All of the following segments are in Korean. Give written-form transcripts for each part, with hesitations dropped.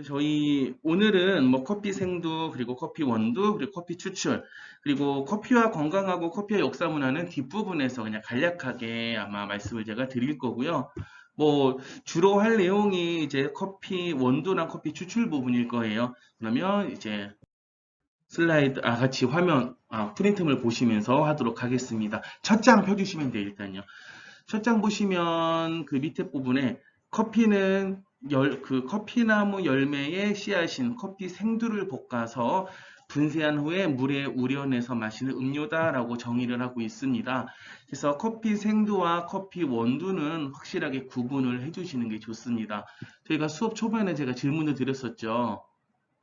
저희 오늘은 뭐 커피 생두 그리고 커피 원두 그리고 커피 추출 그리고 커피와 건강하고 커피와 역사 문화는 뒷부분에서 그냥 간략하게 아마 말씀을 제가 드릴 거고요. 뭐 주로 할 내용이 이제 커피 원두랑 커피 추출 부분일 거예요. 그러면 이제 슬라이드 같이 화면 프린트물 보시면서 하도록 하겠습니다. 첫 장 펴주시면 돼요. 일단요. 첫 장 보시면 그 밑에 부분에 커피는 그 커피나무 열매의 씨앗인 커피 생두를 볶아서 분쇄한 후에 물에 우려내서 마시는 음료다라고 정의를 하고 있습니다. 그래서 커피 생두와 커피 원두는 확실하게 구분을 해주시는 게 좋습니다. 저희가 수업 초반에 제가 질문을 드렸었죠.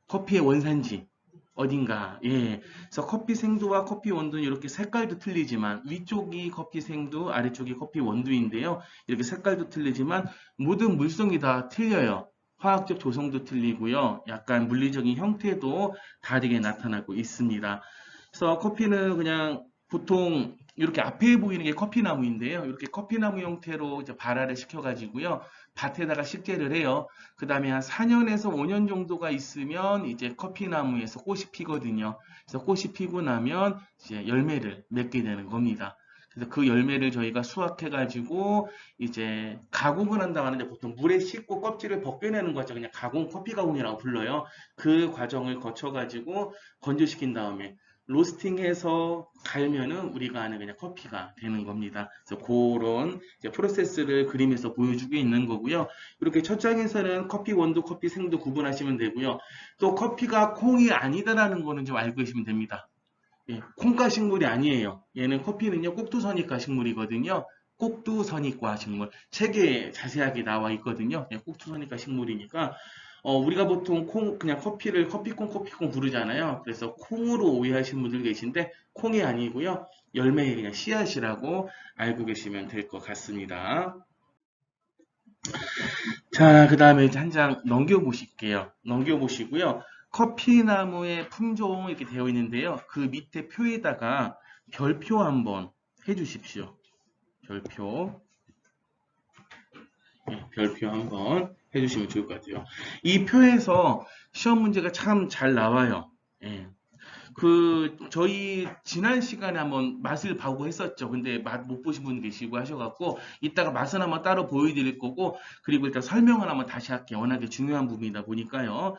커피의 원산지 어딘가. 예. 그래서 커피 생두와 커피 원두는 이렇게 색깔도 틀리지만 위쪽이 커피 생두, 아래쪽이 커피 원두인데요. 이렇게 색깔도 틀리지만 모든 물성이 다 틀려요. 화학적 조성도 틀리고요. 약간 물리적인 형태도 다르게 나타나고 있습니다. 그래서 커피는 그냥 보통 이렇게 앞에 보이는 게 커피나무인데요. 이렇게 커피나무 형태로 이제 발화를 시켜가지고요. 밭에다가 식재를 해요. 그 다음에 한 4년에서 5년 정도가 있으면 이제 커피나무에서 꽃이 피거든요. 그래서 꽃이 피고 나면 이제 열매를 맺게 되는 겁니다. 그래서 그 열매를 저희가 수확해가지고 이제 가공을 한다고 하는데 보통 물에 씻고 껍질을 벗겨내는 과정 그냥 가공, 커피 가공이라고 불러요. 그 과정을 거쳐가지고 건조시킨 다음에 로스팅해서 갈면은 우리가 아는 그냥 커피가 되는 겁니다. 그래서 그런 프로세스를 그림에서 보여주고 있는 거고요. 이렇게 첫 장에서는 커피 원두, 커피 생두 구분하시면 되고요. 또 커피가 콩이 아니다라는 거는 좀 알고 계시면 됩니다. 예, 콩가 식물이 아니에요. 얘는 커피는요, 꼭두선이과 식물이거든요. 꼭두선이과 식물. 책에 자세하게 나와 있거든요. 예, 꼭두선이과 식물이니까 우리가 보통 그냥 커피를 커피콩 부르잖아요. 그래서 콩으로 오해하시는 분들 계신데, 콩이 아니고요. 열매의 그냥 씨앗이라고 알고 계시면 될 것 같습니다. 자, 그 다음에 이제 한 장 넘겨보실게요. 넘겨보시고요. 커피나무의 품종 이렇게 되어 있는데요. 그 밑에 표에다가 별표 한번 해주십시오. 별표. 별표 한번 해주시면 좋을 것 같아요. 이 표에서 시험 문제가 참 잘 나와요. 예. 저희 지난 시간에 한번 맛을 보고 했었죠. 근데 맛 못 보신 분 계시고 하셔갖고, 이따가 맛은 한번 따로 보여드릴 거고, 그리고 일단 설명을 한번 다시 할게요. 워낙에 중요한 부분이다 보니까요.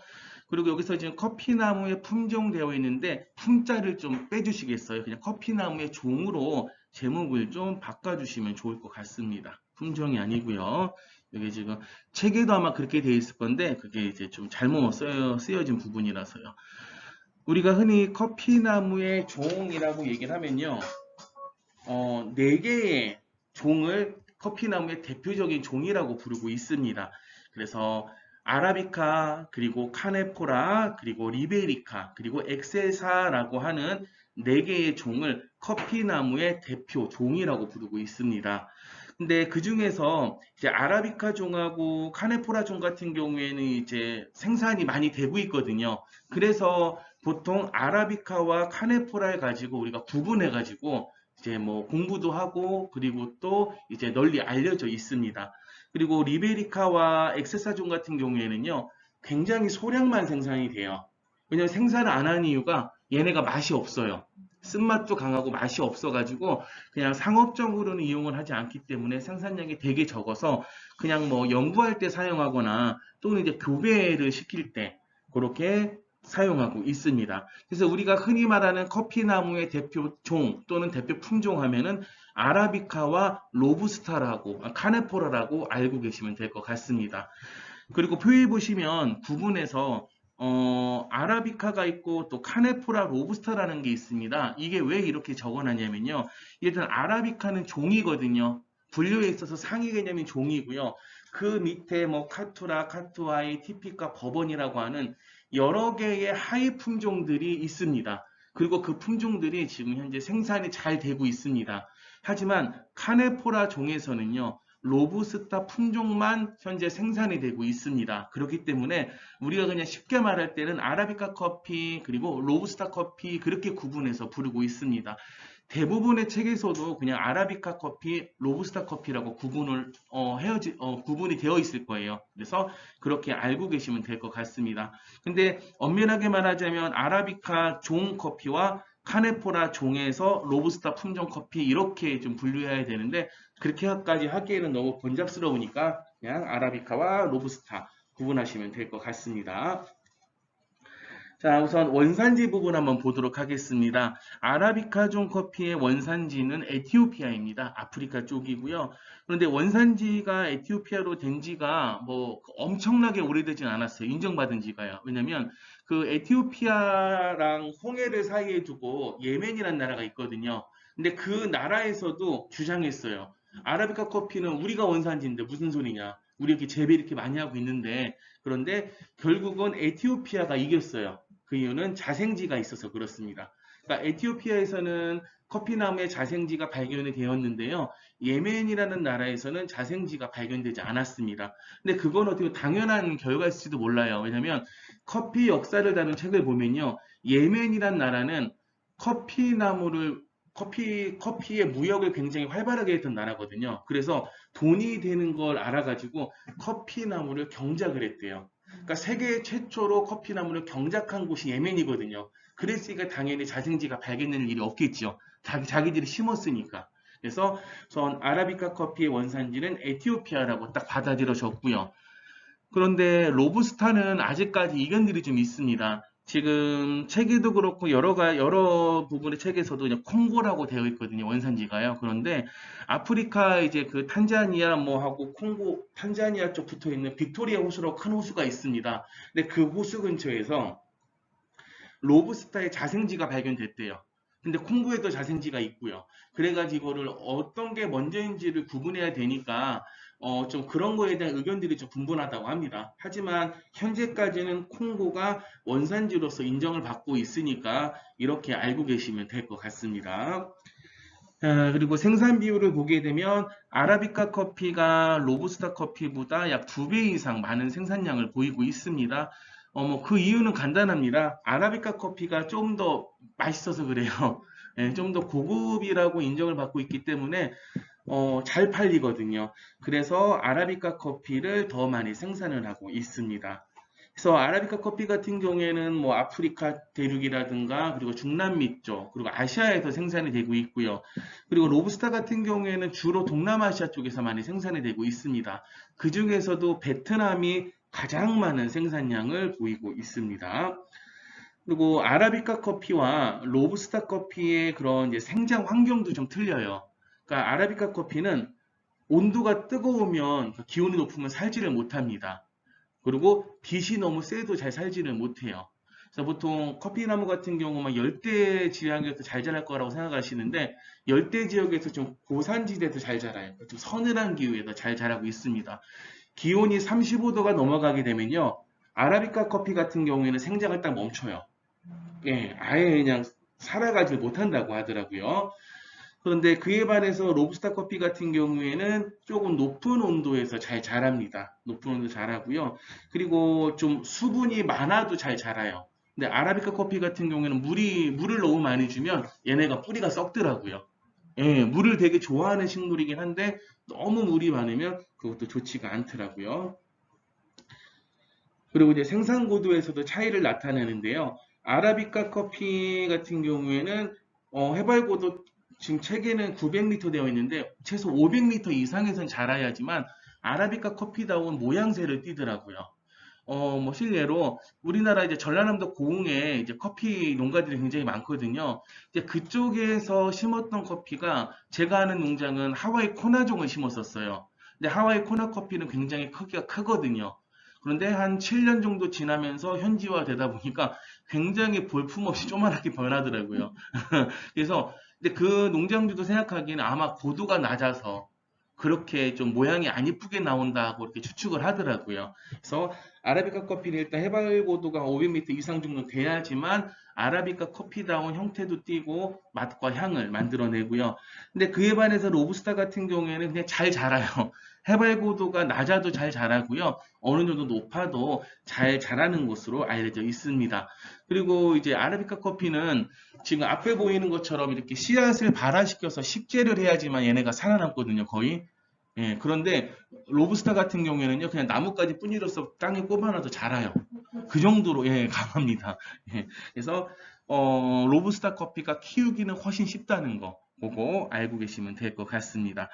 그리고 여기서 지금 커피나무에 품종 되어 있는데, 품자를 좀 빼주시겠어요? 그냥 커피나무의 종으로 제목을 좀 바꿔주시면 좋을 것 같습니다. 품종이 아니고요. 여기 지금 책에도 아마 그렇게 되어 있을 건데, 그게 이제 좀 잘못 쓰여진 부분이라서요. 우리가 흔히 커피나무의 종이라고 얘기를 하면요. 네 개의 종을 커피나무의 대표적인 종이라고 부르고 있습니다. 그래서 아라비카, 그리고 카네포라, 그리고 리베리카, 그리고 엑셀사라고 하는 네 개의 종을 커피나무의 대표 종이라고 부르고 있습니다. 근데 그 중에서 이제 아라비카 종하고 카네포라 종 같은 경우에는 이제 생산이 많이 되고 있거든요. 그래서 보통 아라비카와 카네포라를 가지고 우리가 구분해 가지고 이제 뭐 공부도 하고 그리고 또 이제 널리 알려져 있습니다. 그리고 리베리카와 엑세사종 같은 경우에는요, 굉장히 소량만 생산이 돼요. 왜냐면 생산을 안 하는 이유가 얘네가 맛이 없어요. 쓴맛도 강하고 맛이 없어가지고 그냥 상업적으로는 이용을 하지 않기 때문에 생산량이 되게 적어서 그냥 뭐 연구할 때 사용하거나 또는 이제 교배를 시킬 때 그렇게 사용하고 있습니다. 그래서 우리가 흔히 말하는 커피나무의 대표 종 또는 대표 품종 하면은 아라비카와 로부스타라고, 카네포라라고 알고 계시면 될 것 같습니다. 그리고 표에 보시면 부분에서 아라비카가 있고 또 카네포라 로부스타라는 게 있습니다. 이게 왜 이렇게 적어놨냐면요. 일단 아라비카는 종이거든요. 분류에 있어서 상위 개념이 종이고요. 그 밑에 뭐 카투라, 카투아이, 티피카, 버번이라고 하는 여러 개의 하위 품종들이 있습니다. 그리고 그 품종들이 지금 현재 생산이 잘 되고 있습니다. 하지만 카네포라 종에서는요. 로부스타 품종만 현재 생산이 되고 있습니다. 그렇기 때문에 우리가 그냥 쉽게 말할 때는 아라비카 커피 그리고 로부스타 커피 그렇게 구분해서 부르고 있습니다. 대부분의 책에서도 그냥 아라비카 커피, 로부스타 커피라고 구분이 되어 있을 거예요. 그래서 그렇게 알고 계시면 될 것 같습니다. 근데 엄밀하게 말하자면 아라비카 종 커피와 카네포라 종에서 로부스타 품종 커피 이렇게 좀 분류해야 되는데 그렇게까지 하기에는 너무 번잡스러우니까 그냥 아라비카와 로부스타 구분하시면 될 것 같습니다. 자, 우선 원산지 부분 한번 보도록 하겠습니다. 아라비카종 커피의 원산지는 에티오피아입니다. 아프리카 쪽이고요. 그런데 원산지가 에티오피아로 된 지가 뭐 엄청나게 오래되진 않았어요. 인정받은 지가요. 왜냐면 그 에티오피아랑 홍해를 사이에 두고 예멘이라는 나라가 있거든요. 근데 그 나라에서도 주장했어요. 아라비카 커피는 우리가 원산지인데 무슨 소리냐. 우리 이렇게 재배 이렇게 많이 하고 있는데 그런데 결국은 에티오피아가 이겼어요. 그 이유는 자생지가 있어서 그렇습니다. 그러니까 에티오피아에서는 커피나무의 자생지가 발견이 되었는데요. 예멘이라는 나라에서는 자생지가 발견되지 않았습니다. 근데 그건 어떻게 당연한 결과일지도 몰라요. 왜냐하면 커피 역사를 다룬 책을 보면요. 예멘이라는 나라는 커피의 무역을 굉장히 활발하게 했던 나라거든요. 그래서 돈이 되는 걸 알아가지고 커피나무를 경작을 했대요. 그러니까 세계 최초로 커피나무를 경작한 곳이 예멘이거든요. 그랬으니까 당연히 자생지가 발견될 일이 없겠죠. 자기들이 심었으니까. 그래서 우선 아라비카 커피의 원산지는 에티오피아라고 딱 받아들여졌고요. 그런데 로부스타는 아직까지 이견들이 좀 있습니다. 지금 책에도 그렇고 여러 부분의 책에서도 그냥 콩고라고 되어 있거든요. 원산지가요. 그런데 아프리카 이제 그 탄자니아 뭐 하고 콩고 탄자니아 쪽 붙어 있는 빅토리아 호수라고 큰 호수가 있습니다. 근데 그 호수 근처에서 로부스타의 자생지가 발견됐대요. 근데 콩고에도 자생지가 있고요. 그래가지고를 어떤 게 먼저인지를 구분해야 되니까 좀 그런 거에 대한 의견들이 좀 분분하다고 합니다. 하지만 현재까지는 콩고가 원산지로서 인정을 받고 있으니까 이렇게 알고 계시면 될 것 같습니다. 그리고 생산 비율을 보게 되면 아라비카 커피가 로부스타 커피보다 약 2배 이상 많은 생산량을 보이고 있습니다. 뭐 그 이유는 간단합니다. 아라비카 커피가 좀 더 맛있어서 그래요. 예, 좀 더 고급이라고 인정을 받고 있기 때문에 잘 팔리거든요. 그래서 아라비카 커피를 더 많이 생산을 하고 있습니다. 그래서 아라비카 커피 같은 경우에는 뭐 아프리카 대륙이라든가 그리고 중남미 쪽 그리고 아시아에서 생산이 되고 있고요. 그리고 로부스타 같은 경우에는 주로 동남아시아 쪽에서 많이 생산이 되고 있습니다. 그 중에서도 베트남이 가장 많은 생산량을 보이고 있습니다. 그리고 아라비카 커피와 로부스타 커피의 그런 이제 생장 환경도 좀 틀려요. 그러니까 아라비카 커피는 온도가 뜨거우면 기온이 높으면 살지를 못합니다. 그리고 빛이 너무 세도 잘 살지를 못해요. 그래서 보통 커피나무 같은 경우만 열대 지역에서 잘 자랄 거라고 생각하시는데 열대 지역에서 좀 고산지대도 잘 자라요. 좀 서늘한 기후에도 잘 자라고 있습니다. 기온이 35도가 넘어가게 되면요. 아라비카 커피 같은 경우에는 생장을 딱 멈춰요. 예, 아예 그냥 살아가지 못한다고 하더라고요. 그런데 그에 반해서 로부스타 커피 같은 경우에는 조금 높은 온도에서 잘 자랍니다. 높은 온도 자라고요. 그리고 좀 수분이 많아도 잘 자라요. 근데 아라비카 커피 같은 경우에는 물을 너무 많이 주면 얘네가 뿌리가 썩더라고요. 예, 물을 되게 좋아하는 식물이긴 한데 너무 물이 많으면 그것도 좋지가 않더라고요. 그리고 이제 생산 고도에서도 차이를 나타내는데요. 아라비카 커피 같은 경우에는 해발 고도 지금 책에는 900m 되어 있는데 최소 500m 이상에선 자라야지만 아라비카 커피다운 모양새를 띠더라고요. 뭐 실례로 우리나라 이제 전라남도 고흥에 이제 커피 농가들이 굉장히 많거든요. 이제 그쪽에서 심었던 커피가 제가 아는 농장은 하와이 코나종을 심었었어요. 근데 하와이 코나 커피는 굉장히 크기가 크거든요. 그런데 한 7년 정도 지나면서 현지화 되다 보니까 굉장히 볼품없이 조그맣게 변하더라고요. 그래서 근데 그 농장주도 생각하기에는 아마 고도가 낮아서 그렇게 좀 모양이 안 이쁘게 나온다고 이렇게 추측을 하더라고요. 그래서 아라비카 커피는 일단 해발 고도가 500m 이상 정도 돼야지만 아라비카 커피다운 형태도 띠고 맛과 향을 만들어내고요. 근데 그에 반해서 로부스타 같은 경우에는 그냥 잘 자라요. 해발 고도가 낮아도 잘 자라고요. 어느 정도 높아도 잘 자라는 곳으로 알려져 있습니다. 그리고 이제 아라비카 커피는 지금 앞에 보이는 것처럼 이렇게 씨앗을 발화시켜서 식재를 해야지만 얘네가 살아남거든요, 거의. 예, 그런데 로부스타 같은 경우에는요, 그냥 나뭇가지 뿐이로서 땅에 꼽아놔도 자라요. 그 정도로 예, 강합니다. 예, 그래서 로부스타 커피가 키우기는 훨씬 쉽다는 거, 그거 알고 계시면 될 것 같습니다.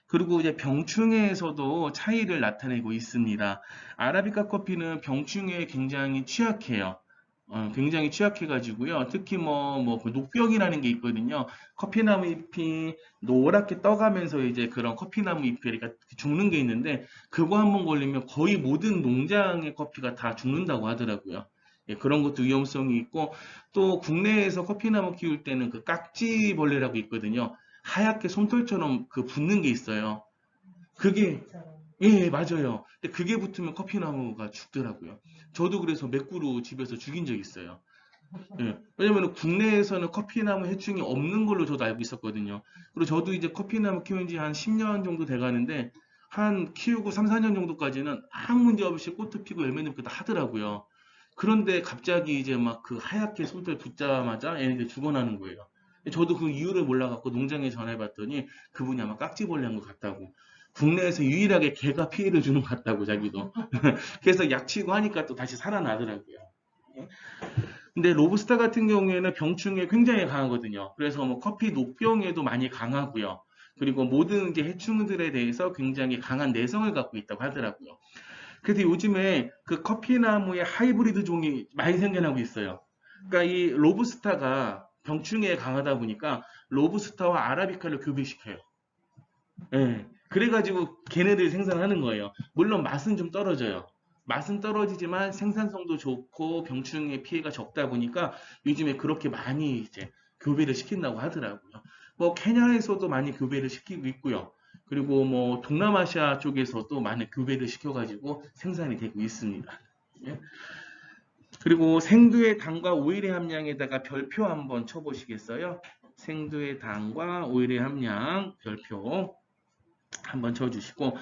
그리고 이제 병충해에서도 차이를 나타내고 있습니다. 아라비카 커피는 병충해에 굉장히 취약해요. 굉장히 취약해가지고요. 특히 그 녹병이라는 게 있거든요. 커피나무 잎이 노랗게 떠가면서 이제 그런 커피나무 잎이 죽는 게 있는데, 그거 한번 걸리면 거의 모든 농장의 커피가 다 죽는다고 하더라고요. 예, 그런 것도 위험성이 있고, 또 국내에서 커피나무 키울 때는 그 깍지벌레라고 있거든요. 하얗게 솜털처럼 그 붙는 게 있어요. 그게 예, 맞아요. 근데 그게 붙으면 커피나무가 죽더라고요. 저도 그래서 맥구로 집에서 죽인 적 있어요. 예. 왜냐면 국내에서는 커피나무 해충이 없는 걸로 저도 알고 있었거든요. 그리고 저도 이제 커피나무 키운 지 한 10년 정도 돼 가는데, 한 키우고 3, 4년 정도까지는 아무 문제 없이 꽃도 피고 열매도 피고 다 하더라고요. 그런데 갑자기 이제 막 그 하얗게 손들 붙자마자 얘네들 죽어나는 거예요. 저도 그 이유를 몰라갖고 농장에 전화해봤더니 그분이 아마 깍지벌레 한 것 같다고. 국내에서 유일하게 개가 피해를 주는 것 같다고 자기도. 그래서 약치고 하니까 또 다시 살아나더라고요. 근데 로부스타 같은 경우에는 병충해에 굉장히 강하거든요. 그래서 뭐 커피 녹병에도 많이 강하고요. 그리고 모든 이제 해충들에 대해서 굉장히 강한 내성을 갖고 있다고 하더라고요. 그래서 요즘에 그 커피나무의 하이브리드 종이 많이 생겨나고 있어요. 그러니까 이 로부스타가 병충해에 강하다 보니까 로부스타와 아라비카를 교배시켜요. 예. 그래가지고 걔네들 생산하는 거예요. 물론 맛은 좀 떨어져요. 맛은 떨어지지만 생산성도 좋고 병충해 피해가 적다 보니까 요즘에 그렇게 많이 이제 교배를 시킨다고 하더라고요. 뭐 케냐에서도 많이 교배를 시키고 있고요. 그리고 뭐 동남아시아 쪽에서도 많이 교배를 시켜가지고 생산이 되고 있습니다. 예. 그리고 생두의 당과 오일의 함량에다가 별표 한번 쳐보시겠어요? 생두의 당과 오일의 함량 별표 한번 쳐주시고,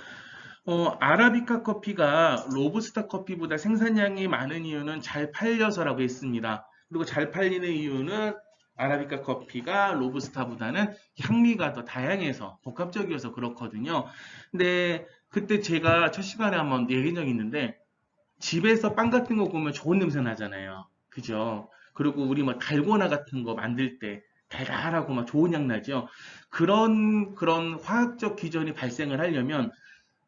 아라비카 커피가 로부스타 커피보다 생산량이 많은 이유는 잘 팔려서라고 했습니다. 그리고 잘 팔리는 이유는 아라비카 커피가 로부스타보다는 향미가 더 다양해서 복합적이어서 그렇거든요. 근데 그때 제가 첫 시간에 한번 얘기한 적이 있는데, 집에서 빵 같은 거 구우면 좋은 냄새 나잖아요. 그죠? 그리고 우리 뭐 달고나 같은 거 만들 때 달달하고 막 좋은 향 나죠? 그런 화학적 기전이 발생을 하려면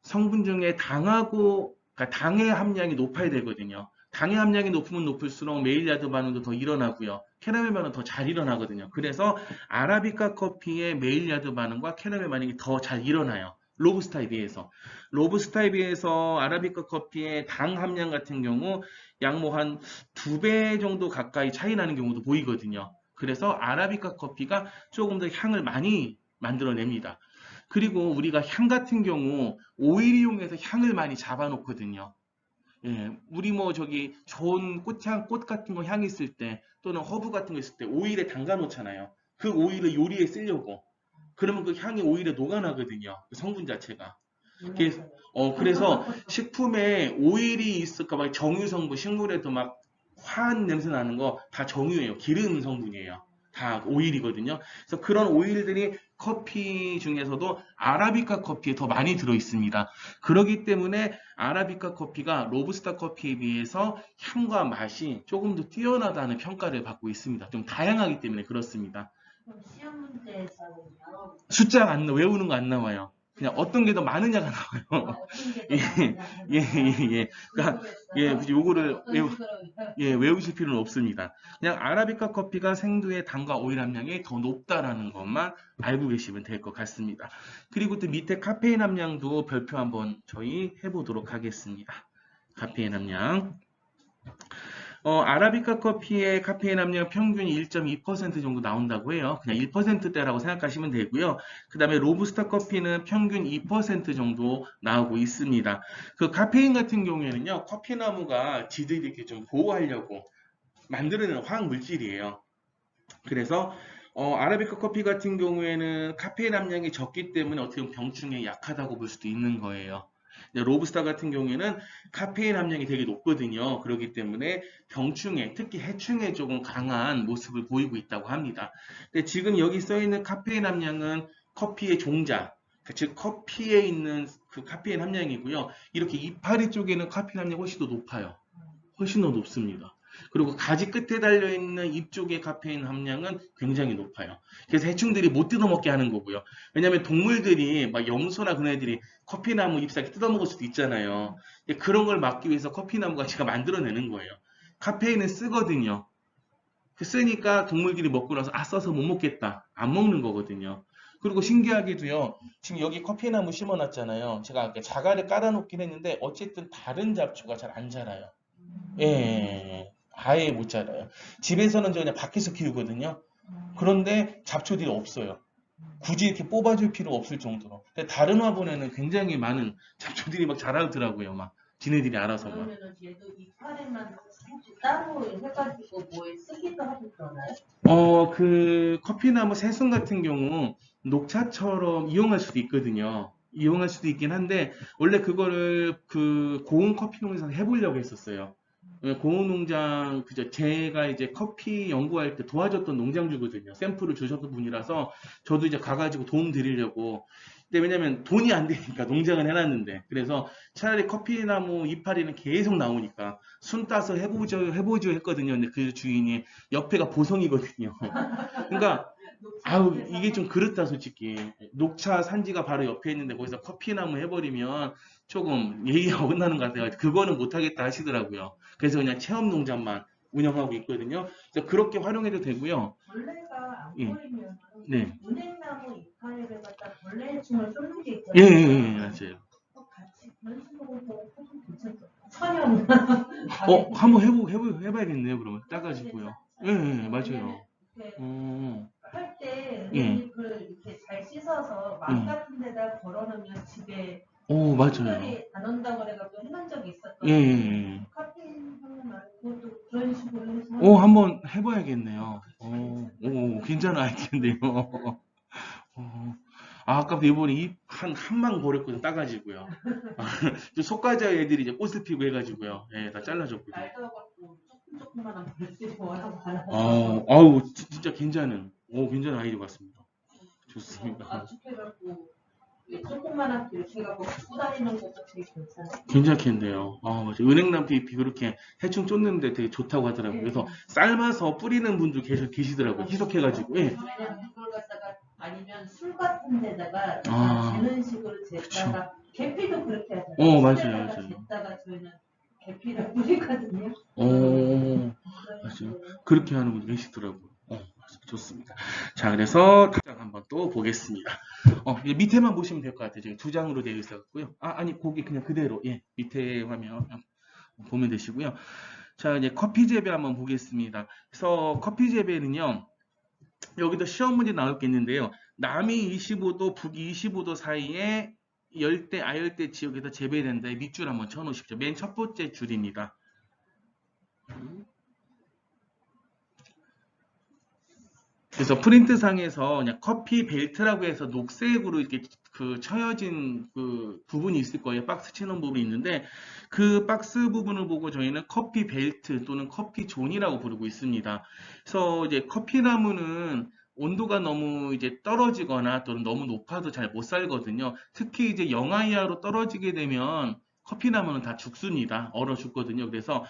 성분 중에 그러니까 당의 함량이 높아야 되거든요. 당의 함량이 높으면 높을수록 메일야드 반응도 더 일어나고요. 캐러멜 반응 더 잘 일어나거든요. 그래서 아라비카 커피의 메일야드 반응과 캐러멜 반응이 더 잘 일어나요. 로부스타에 비해서. 로부스타에 비해서 아라비카 커피의 당 함량 같은 경우 약 뭐 한 2배 정도 가까이 차이 나는 경우도 보이거든요. 그래서 아라비카 커피가 조금 더 향을 많이 만들어냅니다. 그리고 우리가 향 같은 경우 오일 이용해서 향을 많이 잡아놓거든요. 예, 우리 뭐 저기 좋은 꽃 같은 거 향 있을 때 또는 허브 같은 거 있을 때 오일에 담가 놓잖아요. 그 오일을 요리에 쓰려고. 그러면 그 향이 오일에 녹아나거든요. 그 성분 자체가. 그래서 식품에 오일이 있을까 봐 정유 성분, 식물에도 막 화한 냄새 나는 거 다 정유예요. 기름 성분이에요. 다 오일이거든요. 그래서 그런 오일들이 커피 중에서도 아라비카 커피에 더 많이 들어 있습니다. 그렇기 때문에 아라비카 커피가 로부스타 커피에 비해서 향과 맛이 조금 더 뛰어나다는 평가를 받고 있습니다. 좀 다양하기 때문에 그렇습니다. 시험 문제에서는요. 숫자가 외우는 거 안 나와요. 그냥 어떤 게 더 많으냐가 나와요. 어떤 게 예, 더 예, 많으냐. 예, 예. 그러니까, 예, 굳이 요거를 외우실 필요는 없습니다. 그냥 아라비카 커피가 생두의 당과 오일 함량이 더 높다라는 것만 알고 계시면 될 것 같습니다. 그리고 또 밑에 카페인 함량도 별표 한번 저희 해보도록 하겠습니다. 카페인 함량. 아라비카 커피의 카페인 함량 평균 1.2% 정도 나온다고 해요. 그냥 1%대라고 생각하시면 되고요. 그 다음에 로부스타 커피는 평균 2% 정도 나오고 있습니다. 그 카페인 같은 경우에는요, 커피나무가 지들이 이렇게 좀 보호하려고 만들어내는 화학 물질이에요. 그래서 아라비카 커피 같은 경우에는 카페인 함량이 적기 때문에 어떻게 보면 병충해에 약하다고 볼 수도 있는 거예요. 근데 로부스타 같은 경우에는 카페인 함량이 되게 높거든요. 그렇기 때문에 병충해, 특히 해충에 조금 강한 모습을 보이고 있다고 합니다. 근데 지금 여기 써 있는 카페인 함량은 커피의 종자, 즉 커피에 있는 그 카페인 함량이고요. 이렇게 이파리 쪽에는 카페인 함량이 훨씬 더 높아요. 훨씬 더 높습니다. 그리고 가지 끝에 달려있는 잎 쪽의 카페인 함량은 굉장히 높아요. 그래서 해충들이 못 뜯어먹게 하는 거고요. 왜냐하면 동물들이 막 염소나 그런 애들이 커피나무 잎사귀 뜯어먹을 수도 있잖아요. 그런 걸 막기 위해서 커피나무가 제가 만들어내는 거예요. 카페인은 쓰거든요. 쓰니까 동물들이 먹고 나서 써서 못 먹겠다. 안 먹는 거거든요. 그리고 신기하게도요. 지금 여기 커피나무 심어놨잖아요. 제가 이렇게 자갈을 깔아놓긴 했는데 어쨌든 다른 잡초가 잘 안 자라요. 예, 아예 못 자라요. 집에서는 저 그냥 밖에서 키우거든요. 그런데 잡초들이 없어요. 굳이 이렇게 뽑아줄 필요 없을 정도로. 근데 다른 화분에는 굉장히 많은 잡초들이 막 자라더라고요. 막 지네들이 알아서 막. 그러면은 얘도 이파리만 혹시 따로 해가지고 뭐에 쓰기도 하고 그러나요? 그 커피나무 새순 같은 경우 녹차처럼 이용할 수도 있거든요. 이용할 수도 있긴 한데 원래 그거를 그 고운 커피 농장에서 해보려고 했었어요. 고운 농장 그저 제가 이제 커피 연구할 때 도와줬던 농장주거든요. 샘플을 주셨던 분이라서 저도 이제 가가지고 도움 드리려고. 근데 왜냐면 돈이 안 되니까 농장을 해놨는데 그래서 차라리 커피나무 이파리는 계속 나오니까 순 따서 해보죠 했거든요. 근데 그 주인이 옆에가 보성이거든요. 그러니까 아우 이게 좀 그렇다 솔직히 녹차 산지가 바로 옆에 있는데 거기서 커피나무 해버리면 조금 예의가 어긋나는 것 같아요. 그거는 못하겠다 하시더라고요. 그래서 그냥 체험 농장만 운영하고 있거든요. 그래서 그렇게 활용해도 되고요. 벌레가 안 예, 보이면 네, 은행나무 이파리를 갖다 벌레 해충을 쏘는 게 예, 예, 있잖아요. 예, 맞아요. 같이 그런 식으로 해도 괜찮죠. 천연. 한번 해봐야겠네요. 그러면 따가지고요. 예, 예, 맞아요. 어, 할때 예, 은행잎을 이렇게 잘 씻어서 막 예, 같은 데다 걸어놓으면 집에 맞아요. 친구들이 안 온다고 그래가지고 해놓은 적이 예, 예, 있었거든요. 예. 카페인 향 말고 또 그런 식으로 해서 한번 해봐야겠네요. 괜찮은 아이디어인데요. 어, 아까부터 이번에 한망 버렸거든, 따가지고요. 저 속과자 애들이 이제 꽃을 피고 해가지고요. 예, 다 잘라줬거든요. 날 더워갖고 조금만한 벌써 좋아하고 하나 아우, 진짜 괜찮은 아이디어 같습니다. 좋습니다. 압축해갖고 조금만한 이렇게 해갖고 갖고 다니는 것도 되게 괜찮아요. 괜찮겠네요. 맞아. 은행나무 잎이 그렇게 해충 쫓는데 되게 좋다고 하더라고요. 그래서 삶아서 뿌리는 분도 계시더라고요. 희석해가지고. 예. 왜냐면 그걸 갖다가 아니면 술 같은 데다가 아, 재는 식으로 쟀다가 계피도 그렇게 하잖아요. 맞아요, 술에다가 맞아요. 쟀다가 저희는 계피를 뿌리거든요. 맞아요. 그렇게 하는 분이 계시더라고요. 맞아요. 좋습니다. 자, 그래서 다장 한번 또 보겠습니다. 이제 밑에만 보시면 될 것 같아요. 지금 두 장으로 되어 있어갖고요. 아니, 거기 그냥 그대로, 예, 밑에 화면 보면 되시고요. 자, 이제 커피 재배 한번 보겠습니다. 그래서 커피 재배는요, 여기도 시험 문제 나올 게 있는데요. 남이 25도, 북이 25도 사이에 열대, 아열대 지역에서 재배된다. 밑줄 한번 쳐놓으십시오. 맨 첫 번째 줄입니다. 그래서 프린트상에서 그냥 커피 벨트라고 해서 녹색으로 이렇게 그 쳐여진 그 부분이 있을 거예요. 박스 치는 부분이 있는데 그 박스 부분을 보고 저희는 커피 벨트 또는 커피 존이라고 부르고 있습니다. 그래서 이제 커피 나무는 온도가 너무 이제 떨어지거나 또는 너무 높아도 잘 못 살거든요. 특히 이제 영하 이하로 떨어지게 되면 커피 나무는 다 죽습니다. 얼어 죽거든요. 그래서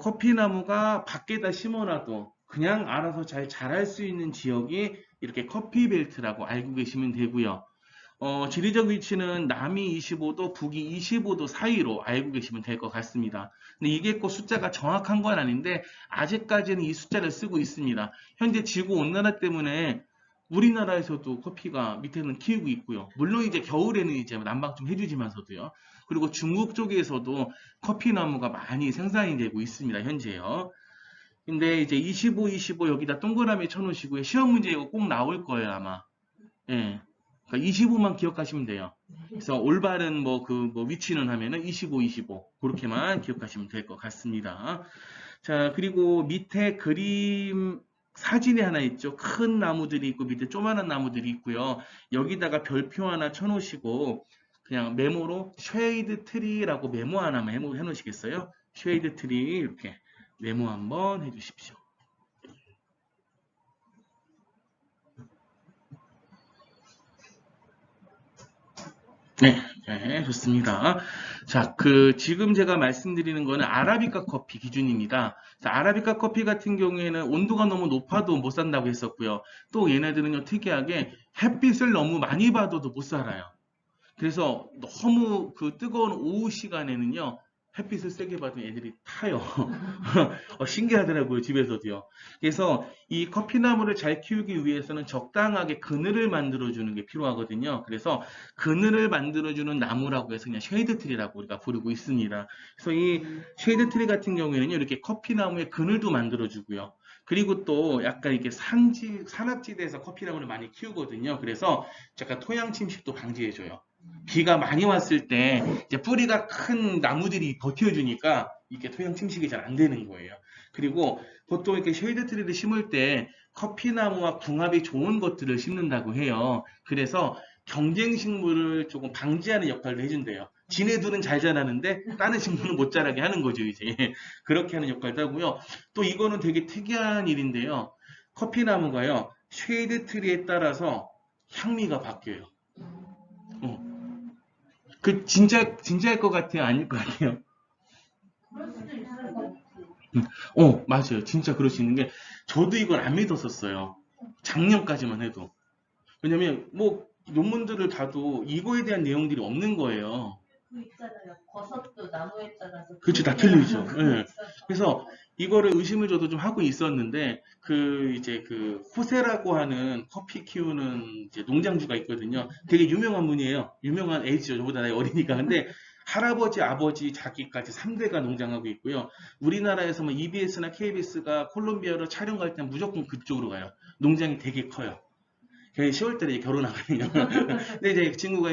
커피 나무가 밖에다 심어놔도 그냥 알아서 잘 자랄 수 있는 지역이 이렇게 커피 벨트라고 알고 계시면 되고요. 지리적 위치는 남이 25도, 북이 25도 사이로 알고 계시면 될 것 같습니다. 근데 이게 꼭 숫자가 정확한 건 아닌데 아직까지는 이 숫자를 쓰고 있습니다. 현재 지구 온난화 때문에 우리나라에서도 커피가 밑에는 키우고 있고요. 물론 이제 겨울에는 이제 난방 좀 해주지만서도요. 그리고 중국 쪽에서도 커피 나무가 많이 생산이 되고 있습니다. 현재요. 근데 이제 25, 25 여기다 동그라미 쳐놓으시고요. 시험 문제 이거 꼭 나올 거예요, 아마. 예. 그러니까 25만 기억하시면 돼요. 그래서 올바른 위치는 하면은 25, 25. 그렇게만 기억하시면 될 것 같습니다. 자, 그리고 밑에 그림 사진이 하나 있죠. 큰 나무들이 있고 밑에 조그만한 나무들이 있고요. 여기다가 별표 하나 쳐놓으시고 그냥 메모로 쉐이드 트리라고 메모 하나만 해놓으시겠어요? 쉐이드 트리 이렇게 메모 한번 해주십시오. 네, 네, 좋습니다. 자, 지금 제가 말씀드리는 거는 아라비카 커피 기준입니다. 자, 아라비카 커피 같은 경우에는 온도가 너무 높아도 못 산다고 했었고요. 또 얘네들은요, 특이하게 햇빛을 너무 많이 받아도 못 살아요. 그래서 너무 뜨거운 오후 시간에는요, 햇빛을 세게 받으면 애들이 타요. 신기하더라고요, 집에서도요. 그래서 이 커피나무를 잘 키우기 위해서는 적당하게 그늘을 만들어주는 게 필요하거든요. 그래서 그늘을 만들어주는 나무라고 해서 그냥 쉐이드 트리라고 우리가 부르고 있습니다. 그래서 이 쉐이드 트리 같은 경우에는요, 이렇게 커피나무에 그늘도 만들어주고요. 그리고 또 약간 이렇게 산악지대에서 커피나무를 많이 키우거든요. 그래서 약간 토양 침식도 방지해줘요. 비가 많이 왔을 때 이제 뿌리가 큰 나무들이 버텨주니까 이게 토양 침식이 잘 안 되는 거예요. 그리고 보통 이렇게 쉐이드 트리를 심을 때 커피나무와 궁합이 좋은 것들을 심는다고 해요. 그래서 경쟁 식물을 조금 방지하는 역할을 해준대요. 지네들은 잘 자라는데 다른 식물은 못 자라게 하는 거죠, 이제. 그렇게 하는 역할도 하고요. 또 이거는 되게 특이한 일인데요. 커피나무가요, 쉐이드 트리에 따라서 향미가 바뀌어요. 어. 진짜일 것 같아요? 아닐 것 같아요? 그럴 수도 있을 것 같아요. 맞아요. 진짜 그럴 수 있는 게, 저도 이걸 안 믿었었어요. 작년까지만 해도. 왜냐면, 뭐, 논문들을 봐도 이거에 대한 내용들이 없는 거예요. 그 있잖아요. 버섯도 나무에 따라서 그렇죠. 다 틀리죠. 예. 그래서 이거를 의심을 저도 좀 하고 있었는데, 호세라고 하는 커피 키우는 이제 농장주가 있거든요. 되게 유명한 분이에요. 유명한 에이지죠. 저보다 나이 어리니까. 근데 할아버지, 아버지, 자기까지 3대가 농장하고 있고요. 우리나라에서 뭐 EBS나 KBS가 콜롬비아로 촬영 갈 때는 무조건 그쪽으로 가요. 농장이 되게 커요. 10월 달에 결혼하거든요. 근데 이제 그 친구가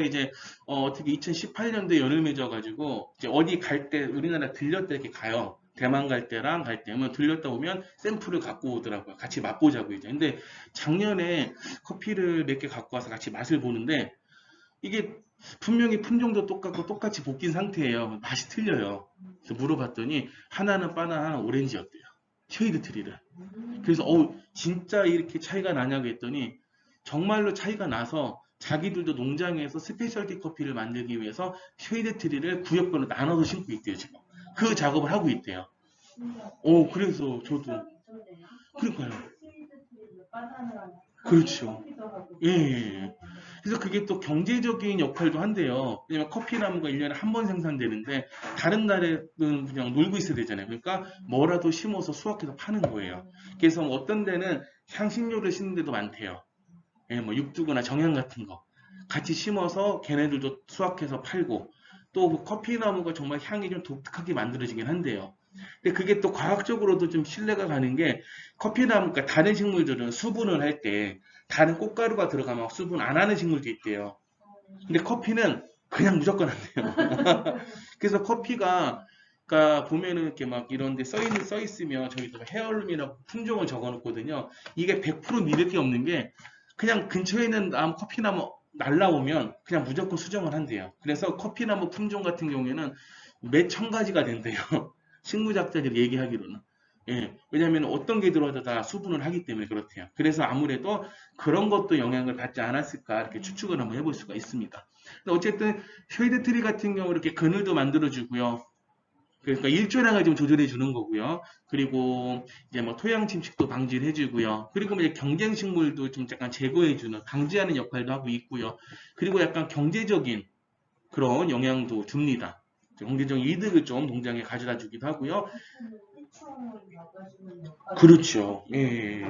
어떻게 2018년도에 연을 맺어가지고 이제 어디 갈 때 우리나라 들렸다 이렇게 가요. 대만 갈 때랑 갈 때면 들렸다 오면 샘플을 갖고 오더라고요. 같이 맛보자고 이제. 근데 작년에 커피를 몇 개 갖고 와서 같이 맛을 보는데 이게 분명히 품종도 똑같고 똑같이 볶인 상태예요. 맛이 틀려요. 그래서 물어봤더니 하나는 바나나, 하나는 오렌지였대요. 쉐이드 트리를. 그래서 진짜 이렇게 차이가 나냐고 했더니 정말로 차이가 나서 자기들도 농장에서 스페셜티 커피를 만들기 위해서 쉐이드 트리를 구역별로 나눠서 심고 있대요, 지금. 그 작업을 하고 있대요. 그래서 저도. 그러니까요. 그렇죠. 예, 예, 예. 그래서 그게 또 경제적인 역할도 한대요. 왜냐면 커피나무가 1년에 한 번 생산되는데 다른 날에는 그냥 놀고 있어야 되잖아요. 그러니까 뭐라도 심어서 수확해서 파는 거예요. 그래서 어떤 데는 향신료를 심는 데도 많대요. 예, 뭐 육두구나 정향 같은 거 같이 심어서 걔네들도 수확해서 팔고 또 커피나무가 정말 향이 좀 독특하게 만들어지긴 한데요. 근데 그게 또 과학적으로도 좀 신뢰가 가는 게 커피나무, 그러니까 다른 식물들은 수분을 할 때 다른 꽃가루가 들어가면 수분 안 하는 식물도 있대요. 근데 커피는 그냥 무조건 안 돼요. 그래서 커피가 그러니까 보면은 이렇게 막 이런 데 써 있으면 저희도 헤어룸이라고 품종을 적어 놓거든요. 이게 100% 믿을 게 없는 게 그냥 근처에 있는 커피나무 날라오면 그냥 무조건 수정을 한대요. 그래서 커피나무 품종 같은 경우에는 몇 천 가지가 된대요. 식무작자들이 얘기하기로는. 예, 왜냐하면 어떤 게 들어와도 다 수분을 하기 때문에 그렇대요. 그래서 아무래도 그런 것도 영향을 받지 않았을까 이렇게 추측을 한번 해볼 수가 있습니다. 근데 어쨌든 쉐이드 트리 같은 경우 이렇게 그늘도 만들어주고요. 그러니까 일조량을 좀 조절해 주는 거고요. 그리고 이제 뭐 토양 침식도 방지를 해주고요. 그리고 이제 경쟁 식물도 좀 약간 제거해 주는, 방지하는 역할도 하고 있고요. 그리고 약간 경제적인 그런 영향도 줍니다. 경제적인 이득을 좀 농장에 가져다 주기도 하고요. 그렇죠. 예.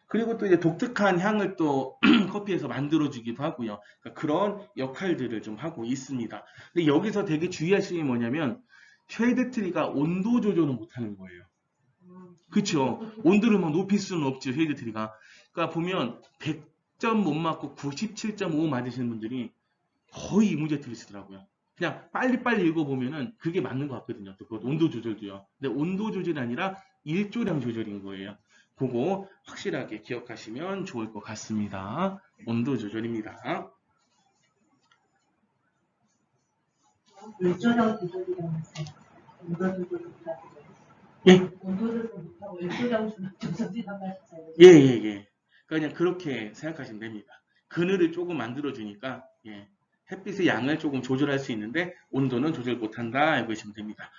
그리고 또 이제 독특한 향을 또 커피에서 만들어주기도 하고요. 그러니까 그런 역할들을 좀 하고 있습니다. 근데 여기서 되게 주의하실 게 뭐냐면 쉐이드 트리가 온도 조절을 못하는 거예요. 그렇죠. 온도를 막 높일 수는 없죠. 쉐이드 트리가. 그러니까 보면 100점 못 맞고 97.5 맞으시는 분들이 거의 이 문제 틀리시더라고요. 그냥 빨리빨리 읽어보면은 그게 맞는 것 같거든요. 또 그 온도 조절도요. 근데 온도 조절이 아니라 일조량 조절인 거예요. 그거 확실하게 기억하시면 좋을 것 같습니다. 온도 조절입니다. 일조량 조절이라는 온도 조절 못하고 예, 온도 조절 못하고 일조량 조절이란 말이 있어요. 예, 예, 예. 그냥 그렇게 생각하시면 됩니다. 그늘을 조금 만들어주니까, 예, 햇빛의 양을 조금 조절할 수 있는데, 온도는 조절 못한다, 알고 계시면 됩니다.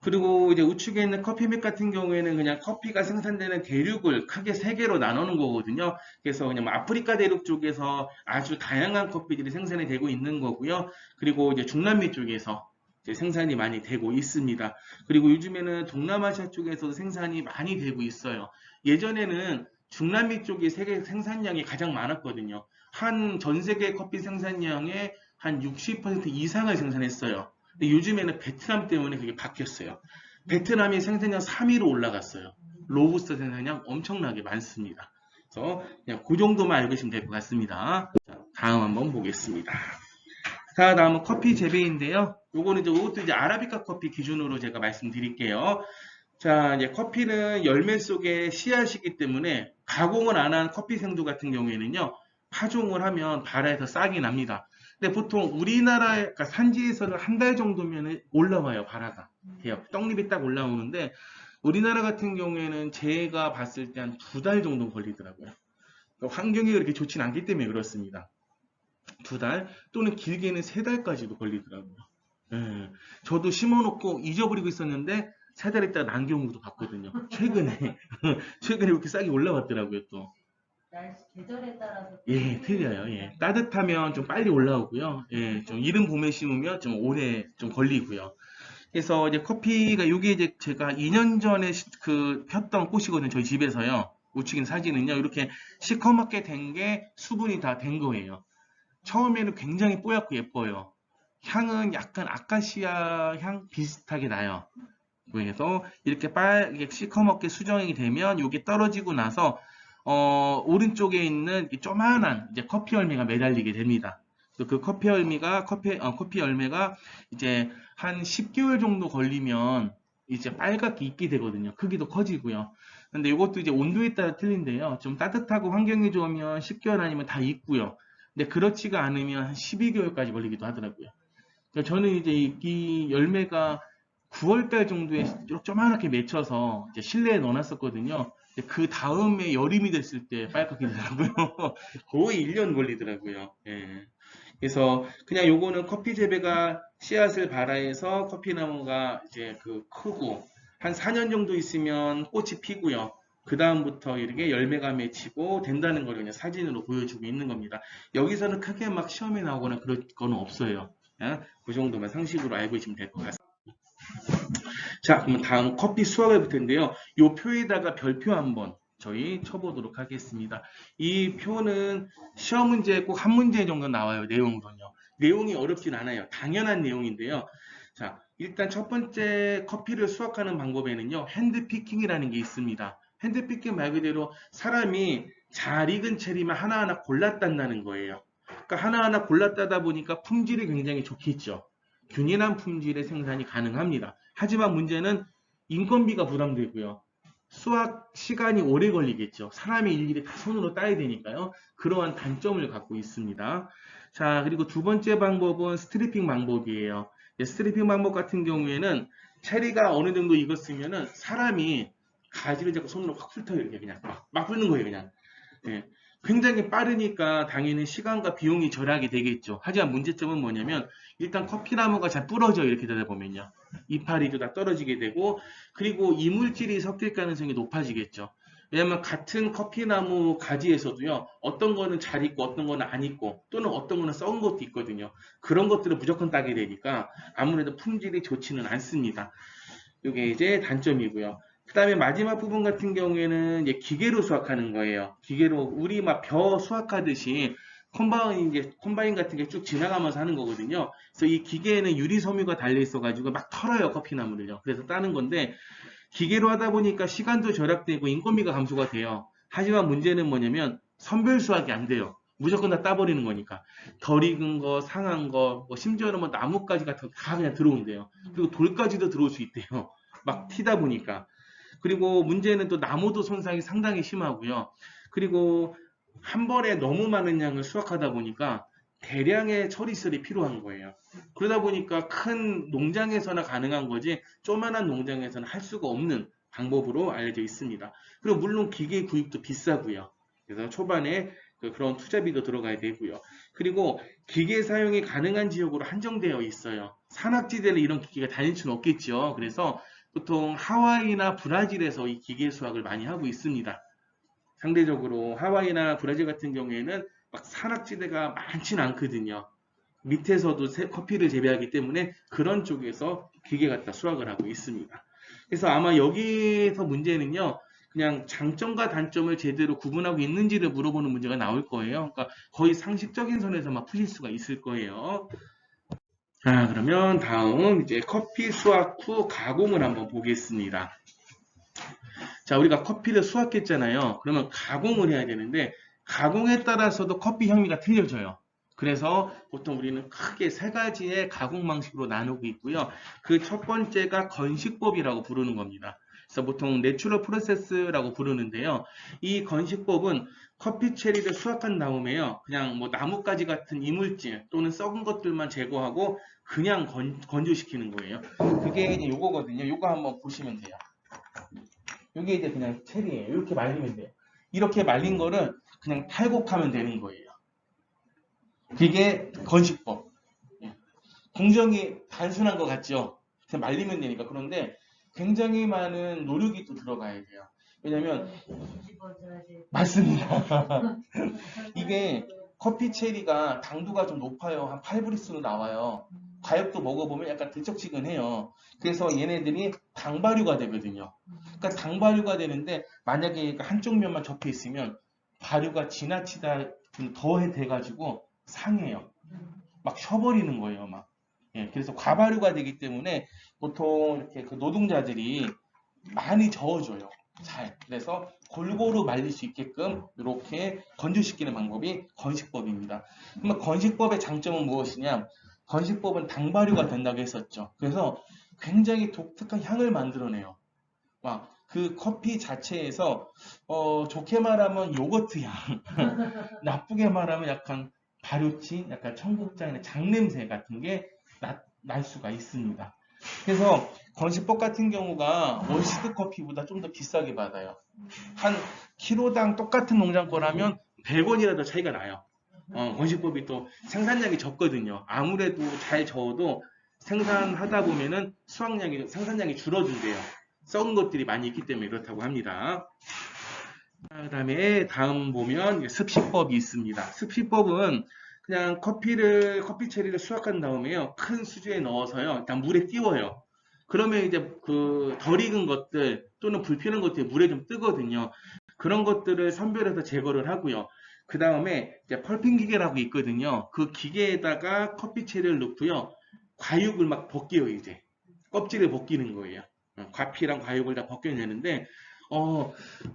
그리고 이제 우측에 있는 커피맥 같은 경우에는 그냥 커피가 생산되는 대륙을 크게 세 개로 나누는 거거든요. 그래서 그냥 뭐 아프리카 대륙 쪽에서 아주 다양한 커피들이 생산이 되고 있는 거고요. 그리고 이제 중남미 쪽에서 이제 생산이 많이 되고 있습니다. 그리고 요즘에는 동남아시아 쪽에서도 생산이 많이 되고 있어요. 예전에는 중남미 쪽이 세계 생산량이 가장 많았거든요. 한 전 세계 커피 생산량의 한 60% 이상을 생산했어요. 근데 요즘에는 베트남 때문에 그게 바뀌었어요. 베트남이 생산량 3위로 올라갔어요. 로부스터 생산량 엄청나게 많습니다. 그래서 그냥 그 정도만 알고 계시면 될 것 같습니다. 자, 다음 한번 보겠습니다. 자, 다음은 커피 재배인데요. 요거는 이것도 이제 아라비카 커피 기준으로 제가 말씀드릴게요. 자, 이제 커피는 열매 속에 씨앗이기 때문에 가공을 안 한 커피 생두 같은 경우에는요, 파종을 하면 발아에서 싹이 납니다. 근데 보통 우리나라 그러니까 산지에서는 한 달 정도면 올라와요, 발아가. 돼요. 떡잎이 딱 올라오는데 우리나라 같은 경우에는 제가 봤을 때 한 2달 정도 걸리더라고요. 그러니까 환경이 그렇게 좋진 않기 때문에 그렇습니다. 2달 또는 길게는 3달까지도 걸리더라고요. 예, 저도 심어놓고 잊어버리고 있었는데 3달 있다가 난 경우도 봤거든요. 최근에 최근에 이렇게 싹이 올라왔더라고요 또. 날씨 계절에 따라서 예, 틀려요. 예, 따뜻하면 좀 빨리 올라오고요. 예, 좀 이른 봄에 심으면 좀 오래 좀 걸리고요. 그래서 이제 커피가 요게 이제 제가 2년 전에 그 폈던 꽃이거든요. 저희 집에서요. 우측인 사진은요. 이렇게 시커멓게 된 게 수분이 다 된 거예요. 처음에는 굉장히 뽀얗고 예뻐요. 향은 약간 아카시아 향 비슷하게 나요. 그래서 이렇게 빨게 시커멓게 수정이 되면 이게 떨어지고 나서 오른쪽에 있는 이 조만한 이제 커피 열매가 매달리게 됩니다. 그 커피 열매가 커피 열매가 이제 한 10개월 정도 걸리면 이제 빨갛게 익게 되거든요. 크기도 커지고요. 근데 이것도 이제 온도에 따라 틀린데요. 좀 따뜻하고 환경이 좋으면 10개월 아니면 다 익고요. 근데 그렇지가 않으면 한 12개월까지 걸리기도 하더라고요. 그러니까 저는 이제 이 열매가 9월 달 정도에 조그맣게 맺혀서 이제 실내에 넣어놨었거든요. 근데 그 다음에 여름이 됐을 때 빨갛게 되더라고요. 거의 1년 걸리더라고요. 예. 그래서 그냥 요거는 커피 재배가 씨앗을 발아해서 커피나무가 이제 그 크고 한 4년 정도 있으면 꽃이 피고요. 그 다음부터 이렇게 열매가 맺히고 된다는 걸 그냥 사진으로 보여주고 있는 겁니다. 여기서는 크게 막 시험에 나오거나 그럴 건 없어요. 예? 그 정도만 상식으로 알고 계시면 될 것 같습니다. 자, 그럼 다음 커피 수확을 볼 텐데요. 이 표에다가 별표 한번 저희 쳐보도록 하겠습니다. 이 표는 시험 문제에 꼭 한 문제 정도 나와요. 내용으로는요. 내용이 어렵진 않아요. 당연한 내용인데요. 자, 일단 첫 번째 커피를 수확하는 방법에는요. 핸드피킹이라는 게 있습니다. 핸드피킹 말 그대로 사람이 잘 익은 체리만 하나하나 골라 딴다는 거예요. 그러니까 하나하나 골라 따다 보니까 품질이 굉장히 좋겠죠. 균일한 품질의 생산이 가능합니다. 하지만 문제는 인건비가 부담되고요. 수확 시간이 오래 걸리겠죠. 사람이 일일이 다 손으로 따야 되니까요. 그러한 단점을 갖고 있습니다. 자, 그리고 두 번째 방법은 스트리핑 방법이에요. 스트리핑 방법 같은 경우에는 체리가 어느 정도 익었으면은 사람이 가지를 잡고 손으로 확 훑어요. 이렇게 그냥 막 훑는 거예요. 그냥. 예. 굉장히 빠르니까 당연히 시간과 비용이 절약이 되겠죠. 하지만 문제점은 뭐냐면 일단 커피나무가 잘 부러져요. 이렇게 되다 보면요. 이파리도 다 떨어지게 되고 그리고 이물질이 섞일 가능성이 높아지겠죠. 왜냐면 같은 커피나무 가지에서도요. 어떤 거는 잘 익고 어떤 거는 안 익고 또는 어떤 거는 썩은 것도 있거든요. 그런 것들을 무조건 따게 되니까 아무래도 품질이 좋지는 않습니다. 이게 이제 단점이고요. 그 다음에 마지막 부분 같은 경우에는 이제 기계로 수확하는 거예요. 기계로 우리 막 벼 수확하듯이 콤바인 같은 게 쭉 지나가면서 하는 거거든요. 그래서 이 기계에는 유리 섬유가 달려 있어가지고 막 털어요 커피나무를요. 그래서 따는 건데 기계로 하다 보니까 시간도 절약되고 인건비가 감소가 돼요. 하지만 문제는 뭐냐면 선별 수확이 안 돼요. 무조건 다 따버리는 거니까. 덜 익은 거, 상한 거, 뭐 심지어는 뭐 나뭇가지 같은 거 다 그냥 들어온대요. 그리고 돌까지도 들어올 수 있대요. 막 튀다 보니까. 그리고 문제는 또 나무도 손상이 상당히 심하고요. 그리고 한 번에 너무 많은 양을 수확하다 보니까 대량의 처리설이 필요한 거예요. 그러다 보니까 큰 농장에서나 가능한 거지 조그만한 농장에서는 할 수가 없는 방법으로 알려져 있습니다. 그리고 물론 기계 구입도 비싸고요. 그래서 초반에 그런 투자비도 들어가야 되고요. 그리고 기계 사용이 가능한 지역으로 한정되어 있어요. 산악지대는 이런 기계가 다닐 수는 없겠죠. 그래서 보통 하와이나 브라질에서 이 기계 수확을 많이 하고 있습니다. 상대적으로 하와이나 브라질 같은 경우에는 막 산악지대가 많지는 않거든요. 밑에서도 커피를 재배하기 때문에 그런 쪽에서 기계 갖다 수확을 하고 있습니다. 그래서 아마 여기서 문제는요, 그냥 장점과 단점을 제대로 구분하고 있는지를 물어보는 문제가 나올 거예요. 그러니까 거의 상식적인 선에서만 풀릴 수가 있을 거예요. 자, 그러면 다음 이제 커피 수확 후 가공을 한번 보겠습니다. 자, 우리가 커피를 수확했잖아요. 그러면 가공을 해야 되는데 가공에 따라서도 커피 향미가 틀려져요. 그래서 보통 우리는 크게 세 가지의 가공 방식으로 나누고 있고요. 그 첫 번째가 건식법이라고 부르는 겁니다. 그래서 보통 내추럴 프로세스라고 부르는데요. 이 건식법은 커피 체리를 수확한 다음에요. 그냥 뭐 나뭇가지 같은 이물질 또는 썩은 것들만 제거하고 그냥 건조시키는 거예요. 그게 이제 요거거든요. 요거 한번 보시면 돼요. 이게 이제 그냥 체리예요. 이렇게 말리면 돼요. 이렇게 말린 거를 그냥 탈곡하면 되는 거예요. 그게 건식법. 공정이 단순한 것 같죠? 그냥 말리면 되니까. 그런데 굉장히 많은 노력이 또 들어가야 돼요. 왜냐면 맞습니다. 이게 커피 체리가 당도가 좀 높아요. 한 8브리스로 나와요. 과육도 먹어보면 약간 들쩍지근해요. 그래서 얘네들이 당발효가 되거든요. 그러니까 당발효가 되는데 만약에 한쪽 면만 접혀 있으면 발효가 지나치다 더 돼가지고 상해요. 막 쉬어버리는 거예요, 막. 예, 그래서 과발효가 되기 때문에 보통 이렇게 그 노동자들이 많이 저어줘요. 잘. 그래서 골고루 말릴 수 있게끔 이렇게 건조시키는 방법이 건식법입니다. 그러면 건식법의 장점은 무엇이냐? 건식법은 당발효가 된다고 했었죠. 그래서 굉장히 독특한 향을 만들어내요. 막 그 커피 자체에서 좋게 말하면 요거트 향, 나쁘게 말하면 약간 발효치, 약간 청국장이나 장냄새 같은 게 날 수가 있습니다. 그래서 건식법 같은 경우가 원시드 커피보다 좀 더 비싸게 받아요. 한 키로당 똑같은 농장 거라면 100원이라도 차이가 나요. 건식법이 또 생산량이 적거든요. 아무래도 잘 저어도 생산하다 보면은 생산량이 줄어든대요. 썩은 것들이 많이 있기 때문에 그렇다고 합니다. 그다음에 다음 보면 습식법이 있습니다. 습식법은 그냥 커피 체리를 수확한 다음에요. 큰 수주에 넣어서요. 일단 물에 띄워요. 그러면 이제 그 덜 익은 것들 또는 불편한 것들이 물에 좀 뜨거든요. 그런 것들을 선별해서 제거를 하고요. 그 다음에 이제 펄핑 기계라고 있거든요. 그 기계에다가 커피 체리를 넣고요. 과육을 막 벗겨요, 이제. 껍질을 벗기는 거예요. 과피랑 과육을 다 벗겨내는데,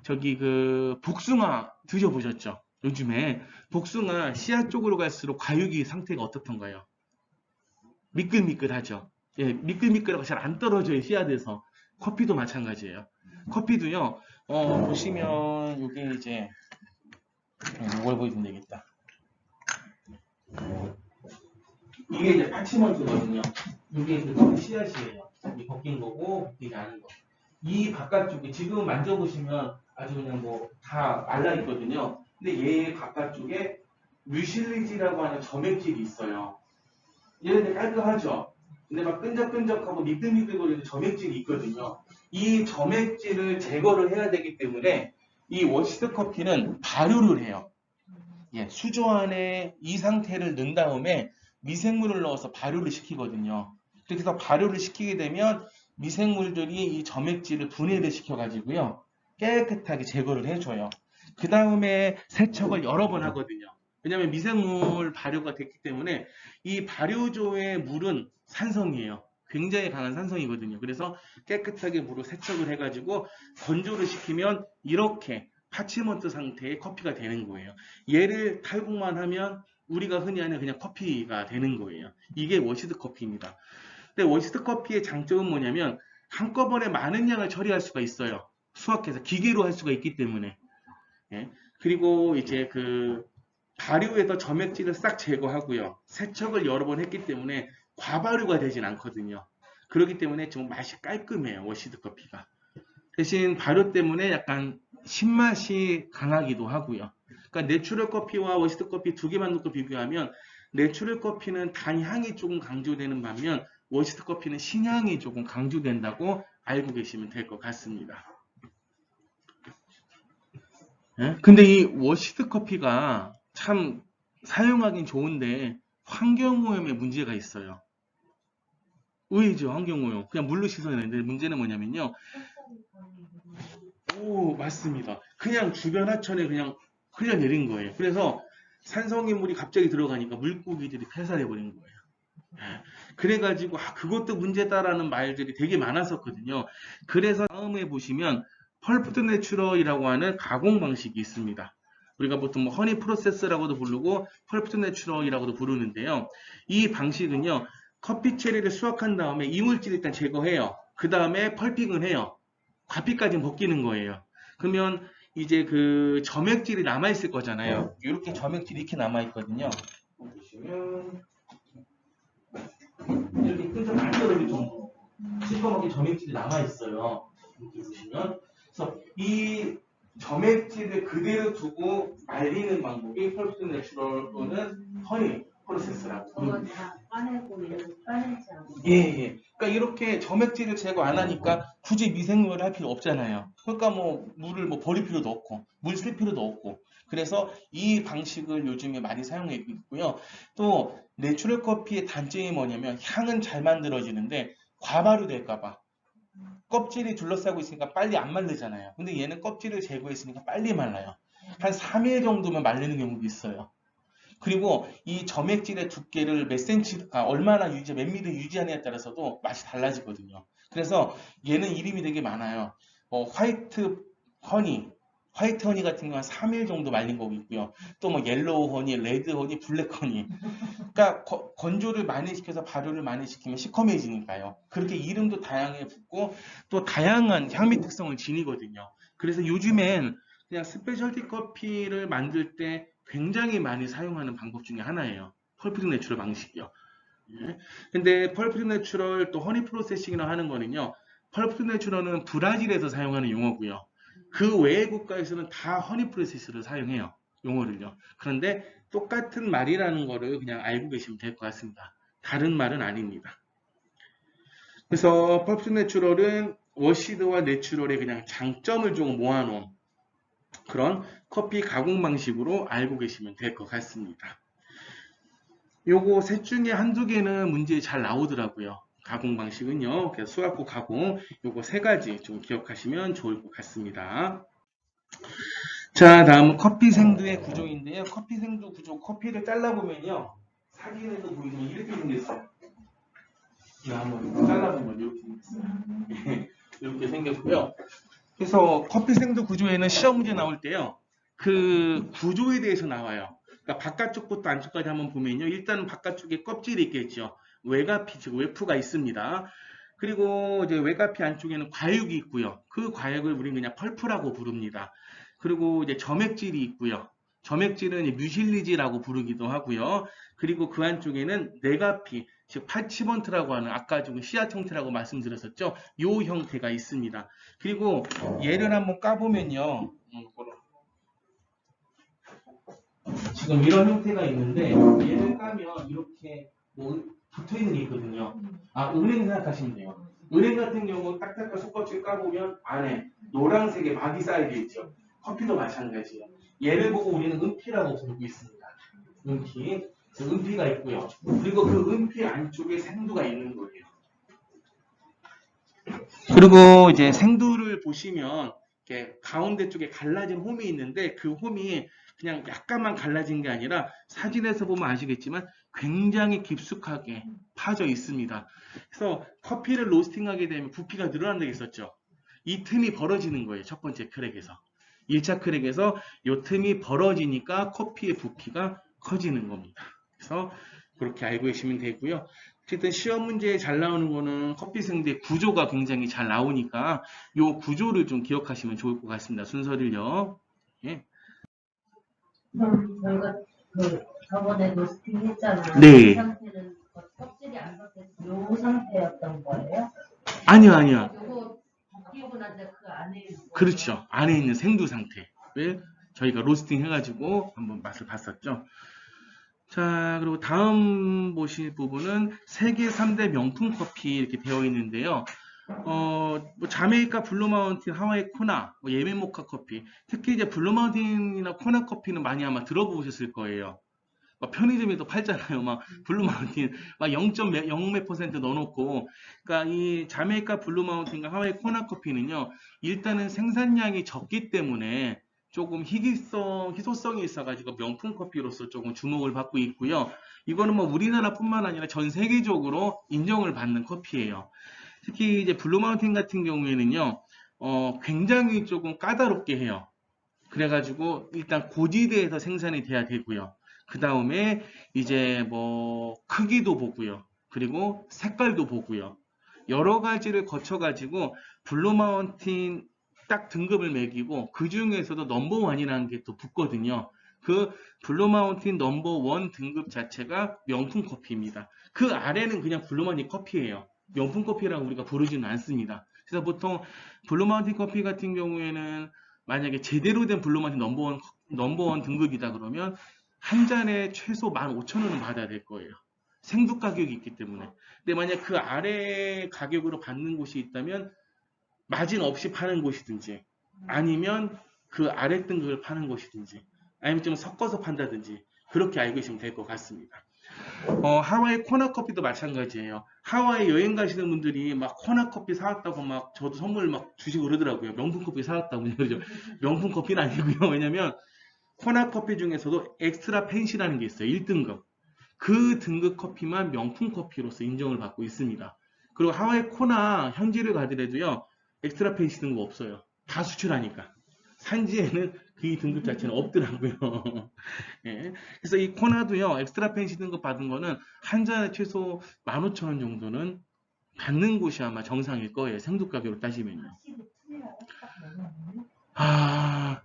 저기 그 복숭아 드셔보셨죠? 요즘에 복숭아 씨앗 쪽으로 갈수록 과육이 상태가 어떻던가요? 미끌미끌하죠. 예, 미끌미끌하고 잘 안 떨어져요, 씨앗에서. 커피도 마찬가지예요. 커피도요, 보시면 이게 이제 이걸 보여주면 되겠다. 이게 이제 파치먼트거든요. 이게 이제 커피 씨앗이에요. 이 벗긴 거고 벗기지 않은 거. 이 바깥쪽에 지금 만져보시면 아주 그냥 뭐 다 말라 있거든요. 근데 얘 바깥쪽에 뮤실리지라고 하는 점액질이 있어요. 얘네들 깔끔하죠? 근데 막 끈적끈적하고 미끌미끌거리는 점액질이 있거든요. 이 점액질을 제거를 해야 되기 때문에 이 워시드 커피는 발효를 해요. 예, 수조 안에 이 상태를 넣은 다음에 미생물을 넣어서 발효를 시키거든요. 그래서 발효를 시키게 되면 미생물들이 이 점액질을 분해를 시켜가지고요. 깨끗하게 제거를 해줘요. 그 다음에 세척을 여러 번 하거든요. 왜냐하면 미생물 발효가 됐기 때문에 이 발효조의 물은 산성이에요. 굉장히 강한 산성이거든요. 그래서 깨끗하게 물을 세척을 해가지고 건조를 시키면 이렇게 파치먼트 상태의 커피가 되는 거예요. 얘를 탈곡만 하면 우리가 흔히 하는 그냥 커피가 되는 거예요. 이게 워시드 커피입니다. 근데 워시드 커피의 장점은 뭐냐면 한꺼번에 많은 양을 처리할 수가 있어요. 수확해서 기계로 할 수가 있기 때문에. 예. 그리고 이제 그 발효에서 점액질을 싹 제거하고요. 세척을 여러 번 했기 때문에 과발효가 되진 않거든요. 그렇기 때문에 좀 맛이 깔끔해요. 워시드 커피가. 대신 발효 때문에 약간 신맛이 강하기도 하고요. 그러니까 내추럴 커피와 워시드 커피 두 개만 놓고 비교하면 내추럴 커피는 단향이 조금 강조되는 반면 워시드 커피는 신향이 조금 강조된다고 알고 계시면 될 것 같습니다. 예? 근데 이 워시드 커피가 참 사용하긴 좋은데 환경오염에 문제가 있어요. 의외죠, 환경오염. 그냥 물로 씻어야 되는데 문제는 뭐냐면요. 오, 맞습니다. 그냥 주변 하천에 그냥 흘려내린 거예요. 그래서 산성유물이 갑자기 들어가니까 물고기들이 폐사해버린 거예요. 예. 그래가지고 그것도 문제다라는 말들이 되게 많았었거든요. 그래서 다음에 보시면 펄프드 내추럴이라고 하는 가공 방식이 있습니다. 우리가 보통 뭐 허니 프로세스라고도 부르고 펄프드 내추럴이라고도 부르는데요. 이 방식은요. 커피 체리를 수확한 다음에 이물질 일단 제거해요. 그 다음에 펄핑을 해요. 과피까지 벗기는 거예요. 그러면 이제 그 점액질이 남아있을 거잖아요. 이렇게 점액질이 이렇게 남아있거든요. 보시면 이렇게 끈적끈적하게 좀 시커멓게 점액질이 남아있어요. 이렇게 보시면. 그래서 이 점액질을 그대로 두고 말리는 방법이 펄프드 내추럴 또는 허니 프로세스라고 저거 부릅니다. 다 빠내고 이렇게 빠내지 않고. 예. 그러니까 이렇게 점액질을 제거 안 하니까 굳이 미생물을 할 필요 없잖아요. 그러니까 뭐 물을 뭐 버릴 필요도 없고 물 쓸 필요도 없고. 그래서 이 방식을 요즘에 많이 사용하고 있고요. 또 내추럴 커피의 단점이 뭐냐면 향은 잘 만들어지는데 과발효될까 봐. 껍질이 둘러싸고 있으니까 빨리 안 말르잖아요. 근데 얘는 껍질을 제거했으니까 빨리 말라요. 한 3일 정도면 말리는 경우도 있어요. 그리고 이 점액질의 두께를 몇 센치, 얼마나 몇 미리 유지하느냐에 따라서도 맛이 달라지거든요. 그래서 얘는 이름이 되게 많아요. 화이트 허니 같은 경우는 3일 정도 말린 거고 있고요. 또 뭐 옐로우 허니, 레드 허니, 블랙 허니. 그러니까 건조를 많이 시켜서 발효를 많이 시키면 시커매지니까요. 그렇게 이름도 다양하게 붙고 또 다양한 향미 특성을 지니거든요. 그래서 요즘엔 그냥 스페셜티 커피를 만들 때 굉장히 많이 사용하는 방법 중에 하나예요. 펄프드 내추럴 방식이요. 예. 근데 펄프드 내추럴 또 허니 프로세싱이라고 하는 거는요. 펄프드 내추럴은 브라질에서 사용하는 용어고요. 그 외의 국가에서는 다 허니 프로세스를 사용해요. 용어를요. 그런데 똑같은 말이라는 거를 그냥 알고 계시면 될 것 같습니다. 다른 말은 아닙니다. 그래서 펄프드 내추럴은 워시드와 내추럴의 그냥 장점을 좀 모아놓은 그런 커피 가공 방식으로 알고 계시면 될 것 같습니다. 요거 셋 중에 한두 개는 문제 잘 나오더라고요. 가공 방식은요. 그래서 수확후 가공 요거 세 가지 좀 기억하시면 좋을 것 같습니다. 자, 다음은 커피 생두의 구조인데요. 커피 생두 구조, 커피를 잘라보면요. 사진에도 보이지만 이렇게 생겼어요. 이거 한번 잘라보면 이렇게 생겼어요. 이렇게 생겼고요. 그래서 커피 생두 구조에는 시험 문제 나올 때요. 그 구조에 대해서 나와요. 그러니까 바깥쪽부터 안쪽까지 한번 보면요. 일단 바깥쪽에 껍질이 있겠죠. 외가피, 즉 외프가 있습니다. 그리고 이제 외가피 안쪽에는 과육이 있고요. 그 과육을 우리는 그냥 펄프라고 부릅니다. 그리고 이제 점액질이 있고요. 점액질은 뮤실리지라고 부르기도 하고요. 그리고 그 안쪽에는 네가피, 즉 파치먼트라고 하는 아까 좀 씨앗 형태라고 말씀드렸었죠. 요 형태가 있습니다. 그리고 얘를 한번 까보면요. 지금 이런 형태가 있는데 얘를 까면 이렇게 뭐 붙어있는 게 있거든요. 은행 생각하시면 돼요. 은행 같은 경우 딱딱한 속껍질 까보면 안에 노란색의 막이 쌓여져 있죠. 커피도 마찬가지예요. 얘를 보고 우리는 은피라고 부르고 있습니다. 은피. 은피가 있고요. 그리고 그 은피 안쪽에 생두가 있는 거예요. 그리고 이제 생두를 보시면 이렇게 가운데 쪽에 갈라진 홈이 있는데 그 홈이 그냥 약간만 갈라진 게 아니라 사진에서 보면 아시겠지만 굉장히 깊숙하게 파져 있습니다. 그래서 커피를 로스팅하게 되면 부피가 늘어난다고 했었죠. 이 틈이 벌어지는 거예요. 첫 번째 크랙에서. 1차 크랙에서 이 틈이 벌어지니까 커피의 부피가 커지는 겁니다. 그래서 그렇게 알고 계시면 되고요. 어쨌든 시험 문제에 잘 나오는 거는 커피생두의 구조가 굉장히 잘 나오니까 요 구조를 좀 기억하시면 좋을 것 같습니다. 순서를요. 예. 그럼 저희가 그 저번에 로스팅 했잖아요. 네. 그 상태는 껍질이 안 벗겨서 요 상태였던 거예요? 아니요, 아니요. 요거 벗기고 나서 그 안에 있는 거예요? 그렇죠. 안에 있는 생두 상태를 저희가 로스팅 해가지고 한번 맛을 봤었죠. 자, 그리고 다음 보실 부분은 세계 3대 명품 커피 이렇게 되어 있는데요. 뭐 자메이카 블루마운틴, 하와이 코나, 뭐 예멘 모카 커피. 특히 이제 블루마운틴이나 코나 커피는 많이 아마 들어보셨을 거예요. 막 편의점에도 팔잖아요. 막 블루마운틴 막 0.0몇 퍼센트 넣어놓고. 그러니까 이 자메이카 블루마운틴과 하와이 코나 커피는요. 일단은 생산량이 적기 때문에 조금 희소성이 있어가지고 명품 커피로서 조금 주목을 받고 있고요. 이거는 뭐 우리나라뿐만 아니라 전 세계적으로 인정을 받는 커피예요. 특히 이제 블루마운틴 같은 경우에는요, 굉장히 조금 까다롭게 해요. 그래가지고 일단 고지대에서 생산이 돼야 되고요. 그 다음에 이제 뭐 크기도 보고요. 그리고 색깔도 보고요. 여러 가지를 거쳐가지고 블루마운틴 딱 등급을 매기고 그 중에서도 넘버원이라는 게 또 붙거든요. 그 블루마운틴 넘버원 등급 자체가 명품 커피입니다. 그 아래는 그냥 블루마운틴 커피예요. 명품 커피라고 우리가 부르지는 않습니다. 그래서 보통 블루마운틴 커피 같은 경우에는 만약에 제대로 된 블루마운틴 넘버원 등급이다 그러면 한 잔에 최소 15,000원은 받아야 될 거예요. 생두 가격이 있기 때문에. 근데 만약 그 아래 가격으로 받는 곳이 있다면 마진 없이 파는 곳이든지 아니면 그 아래 등급을 파는 곳이든지 아니면 좀 섞어서 판다든지 그렇게 알고 계시면 될 것 같습니다. 하와이 코나 커피도 마찬가지예요. 하와이 여행 가시는 분들이 막 코나 커피 사왔다고 막 저도 선물 막 주시고 그러더라고요. 명품 커피 사왔다고 그러죠. 명품 커피는 아니고요. 왜냐면 코나 커피 중에서도 엑스트라 펜시라는 게 있어요. 1등급. 그 등급 커피만 명품 커피로서 인정을 받고 있습니다. 그리고 하와이 코나 현지를 가더라도요. 엑스트라 펜시 등급 없어요. 다 수출하니까. 산지에는 그 등급 자체는 없더라고요. 예. 그래서 이 코나도요, 엑스트라 펜시 등급 받은 거는 한 잔에 최소 15,000원 정도는 받는 곳이 아마 정상일 거예요. 생두 가격으로 따지면요. 아,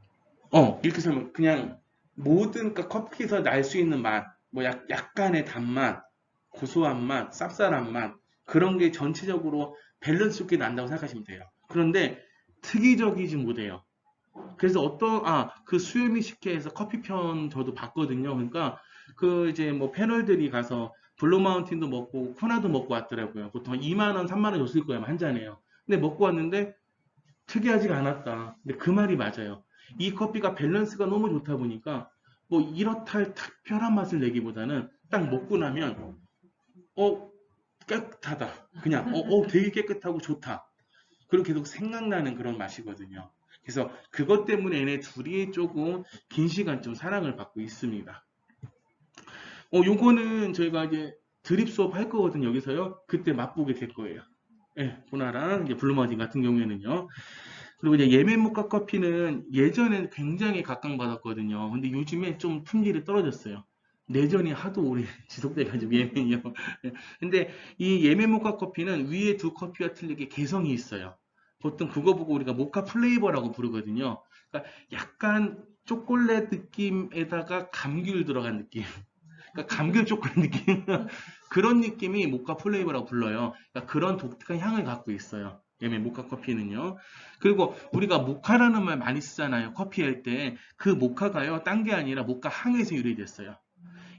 이렇게 설명, 그냥 모든, 그러니까 커피에서 날 수 있는 맛, 뭐 약간의 단맛, 고소한 맛, 쌉쌀한 맛, 그런 게 전체적으로 밸런스 좋게 난다고 생각하시면 돼요. 그런데 특이적이지 못해요. 그래서 그 수요미 식회에서 커피편 저도 봤거든요. 그러니까 그 이제 뭐 패널들이 가서 블루 마운틴도 먹고 코나도 먹고 왔더라고요. 보통 2만 원, 3만 원 줬을 거예요. 한 잔에요. 근데 먹고 왔는데 특이하지가 않았다. 근데 그 말이 맞아요. 이 커피가 밸런스가 너무 좋다 보니까 뭐 이렇다 할 특별한 맛을 내기보다는 딱 먹고 나면 어 깨끗하다. 그냥 되게 깨끗하고 좋다. 그리고 계속 생각나는 그런 맛이거든요. 그래서 그것 때문에 얘네 둘이 조금 긴 시간 좀 사랑을 받고 있습니다. 요거는 저희가 이제 드립 수업 할 거거든요. 여기서요. 그때 맛보게 될 거예요. 예, 보나랑 이제 블루마진 같은 경우에는요. 그리고 이제 예멘 모카 커피는 예전엔 굉장히 각광받았거든요. 근데 요즘에 좀 품질이 떨어졌어요. 내전이 하도 오래 지속돼가지고 예멘이요. 예, 근데 이 예멘 모카 커피는 위에 두 커피와 틀리게 개성이 있어요. 보통 그거 보고 우리가 모카 플레이버라고 부르거든요. 그러니까 약간 초콜릿 느낌에다가 감귤 들어간 느낌. 그러니까 감귤 초콜릿 느낌. 그런 느낌이 모카 플레이버라고 불러요. 그러니까 그런 독특한 향을 갖고 있어요. 예멘 모카 커피는요. 그리고 우리가 모카라는 말 많이 쓰잖아요. 커피 할 때. 그 모카가요. 딴 게 아니라 모카 항에서 유래됐어요.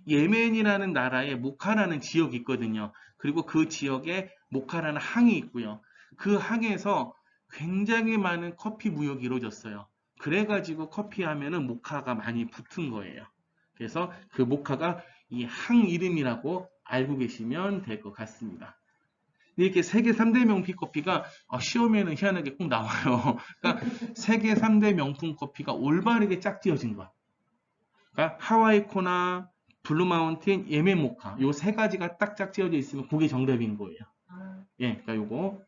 예멘이라는 나라에 모카라는 지역이 있거든요. 그리고 그 지역에 모카라는 항이 있고요. 그 항에서 굉장히 많은 커피 무역이 이루어졌어요. 그래가지고 커피 하면은 모카가 많이 붙은 거예요. 그래서 그 모카가 이 항 이름이라고 알고 계시면 될 것 같습니다. 이렇게 세계 3대 명품 커피가 시험에는 희한하게 꼭 나와요. 그러니까 세계 3대 명품 커피가 올바르게 짝지어진 거. 그러니까 하와이 코나, 블루 마운틴, 예멘 모카 요 세 가지가 딱 짝지어져 있으면 그게 정답인 거예요. 예, 그러니까 요거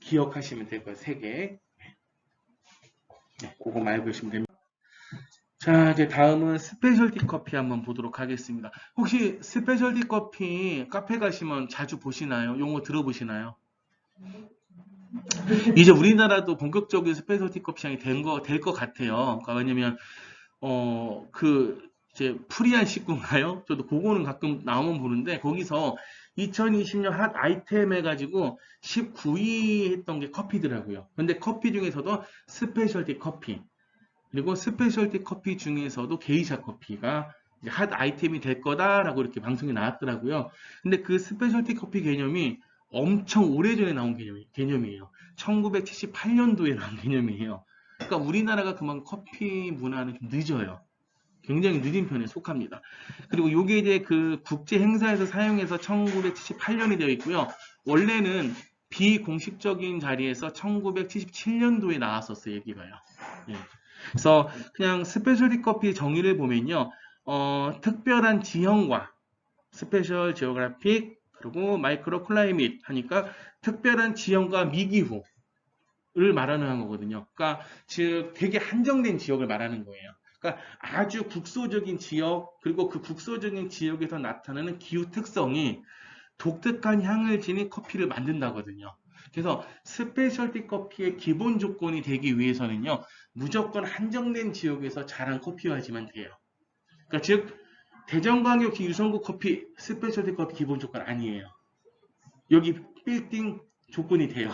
기억하시면 될 거예요. 세 개. 네, 그거 알고 계시면 됩니다. 자, 이제 다음은 스페셜티 커피 한번 보도록 하겠습니다. 혹시 스페셜티 커피 카페 가시면 자주 보시나요? 용어 들어보시나요? 이제 우리나라도 본격적인 스페셜티 커피 향이 될 것 같아요. 그러니까 왜냐면, 이제 프리한 식구인가요? 저도 그거는 가끔 나오면 보는데, 거기서 2020년 핫 아이템 해가지고 19위 했던 게 커피더라고요. 근데 커피 중에서도 스페셜티 커피, 그리고 스페셜티 커피 중에서도 게이샤 커피가 이제 핫 아이템이 될 거다라고 이렇게 방송에 나왔더라고요. 근데 그 스페셜티 커피 개념이 엄청 오래전에 나온 개념이에요. 1978년도에 나온 개념이에요. 그러니까 우리나라가 그만큼 커피 문화는 좀 늦어요. 굉장히 늦은 편에 속합니다. 그리고 이게 이제 그 국제 행사에서 사용해서 1978년이 되어 있고요. 원래는 비공식적인 자리에서 1977년도에 나왔었어요, 얘기가요. 예. 그래서 그냥 스페셜티 커피 정의를 보면요. 특별한 지형과 스페셜 지오그래픽 그리고 마이크로 클라이밋 하니까 특별한 지형과 미기후를 말하는 거거든요. 그러니까 즉 되게 한정된 지역을 말하는 거예요. 그러니까 아주 국소적인 지역 그리고 그 국소적인 지역에서 나타나는 기후 특성이 독특한 향을 지닌 커피를 만든다거든요. 그래서 스페셜티 커피의 기본 조건이 되기 위해서는요, 무조건 한정된 지역에서 자란 커피여야지만 돼요. 그러니까 즉 대전광역시 유성구 커피 스페셜티 커피 기본 조건 아니에요. 여기 빌딩 조건이 돼요.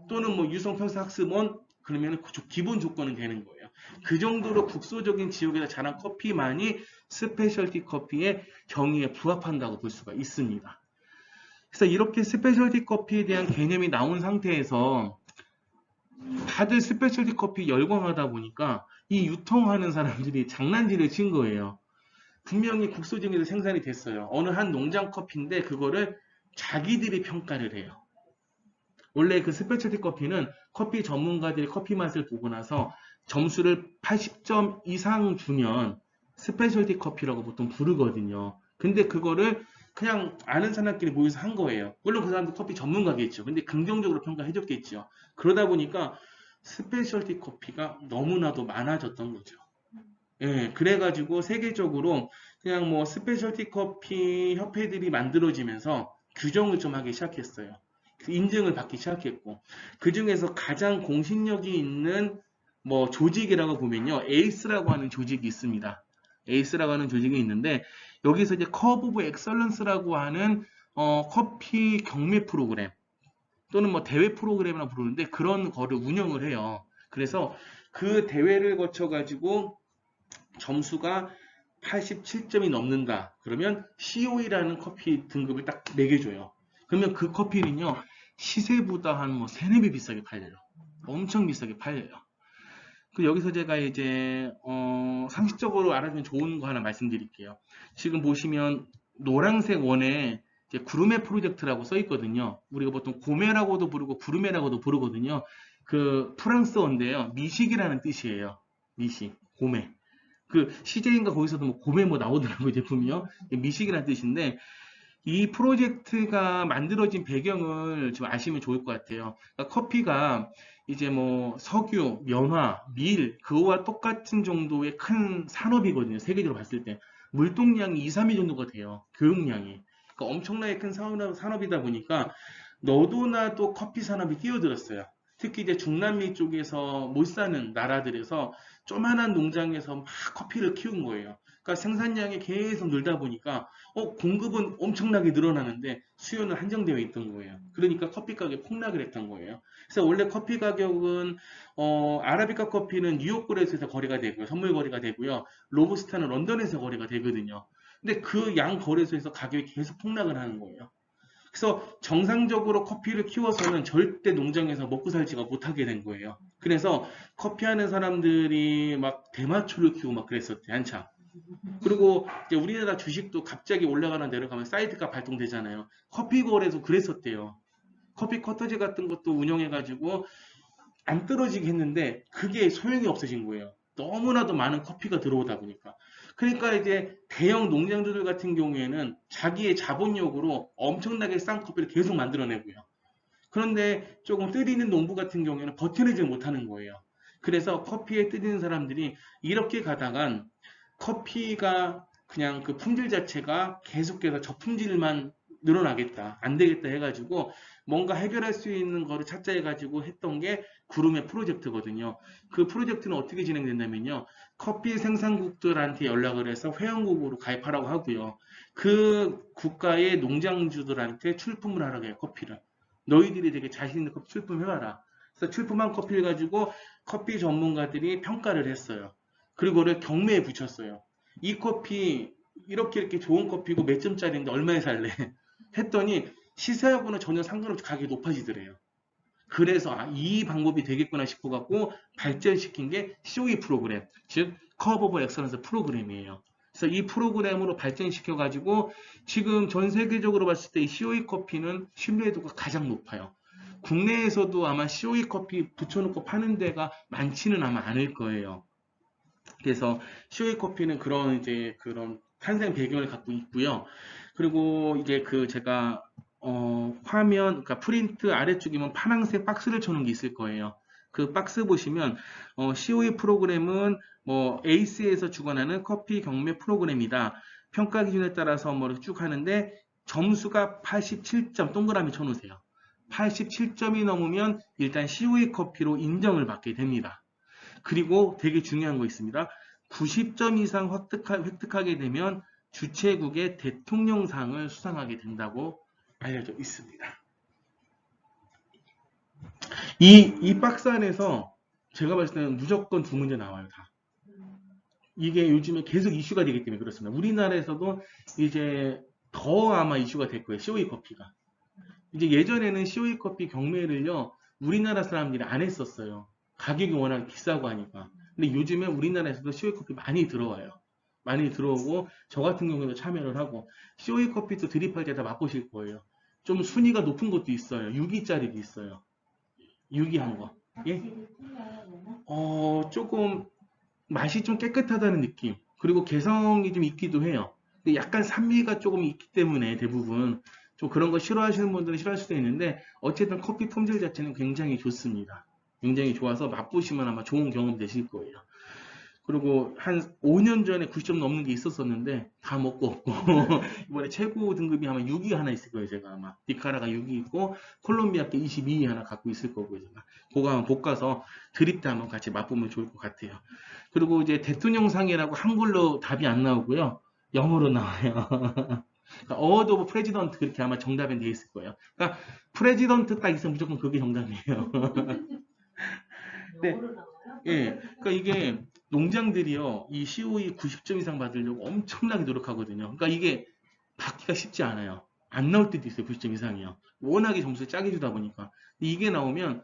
또는 뭐 유성평사학습원 그러면 기본 조건은 되는 거예요. 그 정도로 국소적인 지역에서 자란 커피만이 스페셜티 커피의 정의에 부합한다고 볼 수가 있습니다. 그래서 이렇게 스페셜티 커피에 대한 개념이 나온 상태에서 다들 스페셜티 커피 열광하다 보니까 이 유통하는 사람들이 장난질을 친 거예요. 분명히 국소지역에서 생산이 됐어요. 어느 한 농장 커피인데 그거를 자기들이 평가를 해요. 원래 그 스페셜티 커피는 커피 전문가들이 커피 맛을 보고 나서 점수를 80점 이상 주면 스페셜티 커피라고 보통 부르거든요. 근데 그거를 그냥 아는 사람끼리 모여서 한 거예요. 물론 그 사람도 커피 전문가겠죠. 근데 긍정적으로 평가해줬겠죠. 그러다 보니까 스페셜티 커피가 너무나도 많아졌던 거죠. 예, 그래가지고 세계적으로 그냥 뭐 스페셜티 커피 협회들이 만들어지면서 규정을 좀 하기 시작했어요. 인증을 받기 시작했고, 그 중에서 가장 공신력이 있는 뭐 조직이라고 보면요, 에이스라고 하는 조직이 있습니다. 에이스라고 하는 조직이 있는데, 여기서 이제 커브 오브 엑설런스라고 하는 커피 경매 프로그램 또는 뭐 대회 프로그램이라 부르는데 그런 거를 운영을 해요. 그래서 그 대회를 거쳐가지고 점수가 87점이 넘는다. 그러면 COE라는 커피 등급을 딱 매겨줘요. 그러면 그 커피는요, 시세보다 한 뭐 3, 4배 비싸게 팔려요. 엄청 비싸게 팔려요. 그 여기서 제가 이제 상식적으로 알아두면 좋은 거 하나 말씀드릴게요. 지금 보시면 노란색 원에 이제 구르메 프로젝트라고 써 있거든요. 우리가 보통 고메라고도 부르고 구르메라고도 부르거든요. 그 프랑스어인데요. 미식이라는 뜻이에요. 미식, 고메. 그 CJ인가 거기서도 뭐 고메 뭐 나오더라고요, 제품이요. 미식이라는 뜻인데 이 프로젝트가 만들어진 배경을 좀 아시면 좋을 것 같아요. 그러니까 커피가 이제 뭐 석유, 면화, 밀 그거와 똑같은 정도의 큰 산업이거든요. 세계적으로 봤을 때 물동량이 2, 3위 정도가 돼요. 교육량이. 그러니까 엄청나게 큰 산업이다 보니까 너도 나도 커피 산업이 끼어들었어요. 특히 이제 중남미 쪽에서 못 사는 나라들에서 조만한 농장에서 막 커피를 키운 거예요. 그러니까 생산량이 계속 늘다 보니까 공급은 엄청나게 늘어나는데 수요는 한정되어 있던 거예요. 그러니까 커피 가격이 폭락을 했던 거예요. 그래서 원래 커피 가격은 아라비카 커피는 뉴욕 거래소에서 거래가 되고요. 선물 거래가 되고요. 로부스타는 런던에서 거래가 되거든요. 근데 그 양 거래소에서 가격이 계속 폭락을 하는 거예요. 그래서 정상적으로 커피를 키워서는 절대 농장에서 먹고 살지가 못하게 된 거예요. 그래서 커피 하는 사람들이 막 대마초를 키우고 막 그랬었대, 한참. 그리고 이제 우리나라 주식도 갑자기 올라가나 내려가면 사이드가 발동되잖아요. 커피 거래소 그랬었대요. 커피 커터제 같은 것도 운영해가지고 안 떨어지게 했는데 그게 소용이 없어진 거예요. 너무나도 많은 커피가 들어오다 보니까. 그러니까 이제 대형 농장주들 같은 경우에는 자기의 자본력으로 엄청나게 싼 커피를 계속 만들어내고요. 그런데 조금 뜰 있는 농부 같은 경우에는 버텨내지 못하는 거예요. 그래서 커피에 뜨는 사람들이 이렇게 가다간 커피가 그냥 그 품질 자체가 계속해서 저품질만 늘어나겠다, 안 되겠다 해가지고 뭔가 해결할 수 있는 거를 찾자 해가지고 했던 게 구름의 프로젝트거든요. 그 프로젝트는 어떻게 진행된다면요. 커피 생산국들한테 연락을 해서 회원국으로 가입하라고 하고요. 그 국가의 농장주들한테 출품을 하라고 해요, 커피를. 너희들이 되게 자신 있는 커피 출품해봐라. 그래서 출품한 커피를 가지고 커피 전문가들이 평가를 했어요. 그리고 그걸 경매에 붙였어요. 이 커피 이렇게 좋은 커피고 몇 점짜리인데 얼마에 살래? 했더니 시세하고는 전혀 상관없이 가격이 높아지더래요. 그래서 이 방법이 되겠구나 싶어 갖고 발전시킨 게 COE 프로그램, 즉 커브 오브 엑설런스 프로그램이에요. 그래서 이 프로그램으로 발전시켜 가지고 지금 전 세계적으로 봤을 때 이 COE 커피는 신뢰도가 가장 높아요. 국내에서도 아마 COE 커피 붙여놓고 파는 데가 많지는 아마 않을 거예요. 그래서 COE 커피는 그런 탄생 배경을 갖고 있고요. 그리고 이제 그 제가 화면, 그러니까 프린트 아래쪽이면 파란색 박스를 쳐놓은 게 있을 거예요. 그 박스 보시면 COE 프로그램은 뭐 에이스에서 주관하는 커피 경매 프로그램이다. 평가 기준에 따라서 뭐 쭉 하는데 점수가 87점 동그라미 쳐놓으세요. 87점이 넘으면 일단 COE 커피로 인정을 받게 됩니다. 그리고 되게 중요한 거 있습니다. 90점 이상 획득하게 되면 주최국의 대통령상을 수상하게 된다고 알려져 있습니다. 이 박스 안에서 제가 봤을 때는 무조건 두 문제 나와요, 다. 이게 요즘에 계속 이슈가 되기 때문에 그렇습니다. 우리나라에서도 이제 더 아마 이슈가 될 거예요, COE 커피가. 이제 예전에는 COE 커피 경매를요, 우리나라 사람들이 안 했었어요. 가격이 워낙 비싸고 하니까. 근데 요즘에 우리나라에서도 COE 커피 많이 들어와요. 많이 들어오고, 저 같은 경우에도 참여를 하고, COE 커피도 드립할 때 다 맛보실 거예요. 좀 순위가 높은 것도 있어요. 6위짜리도 있어요. 6위한 거. 예? 조금 맛이 좀 깨끗하다는 느낌. 그리고 개성이 좀 있기도 해요. 근데 약간 산미가 조금 있기 때문에 대부분 좀 그런 거 싫어하시는 분들은 싫어할 수도 있는데 어쨌든 커피 품질 자체는 굉장히 좋습니다. 굉장히 좋아서 맛보시면 아마 좋은 경험 되실 거예요. 그리고 한 5년 전에 90점 넘는 게 있었었는데 다 먹고 없고 이번에 최고 등급이 아마 6위 하나 있을 거예요. 제가 아마 디카라가 6위 있고 콜롬비아께 22위 하나 갖고 있을 거고요. 제가 그거 한번 볶아서 드립 때 한번 같이 맛보면 좋을 것 같아요. 그리고 이제 대통령상이라고 한글로 답이 안 나오고요. 영어로 나와요. 그러니까 어워드 오브 프레지던트 그렇게 아마 정답이 되어 있을 거예요. 그러니까 프레지던트 딱 있으면 무조건 그게 정답이에요. 네. 예, 그러니까 이게 농장들이요, 이 COE 90점 이상 받으려고 엄청나게 노력하거든요. 그러니까 이게 받기가 쉽지 않아요. 안 나올 때도 있어요, 90점 이상이요. 워낙에 점수를 짜게 주다 보니까. 이게 나오면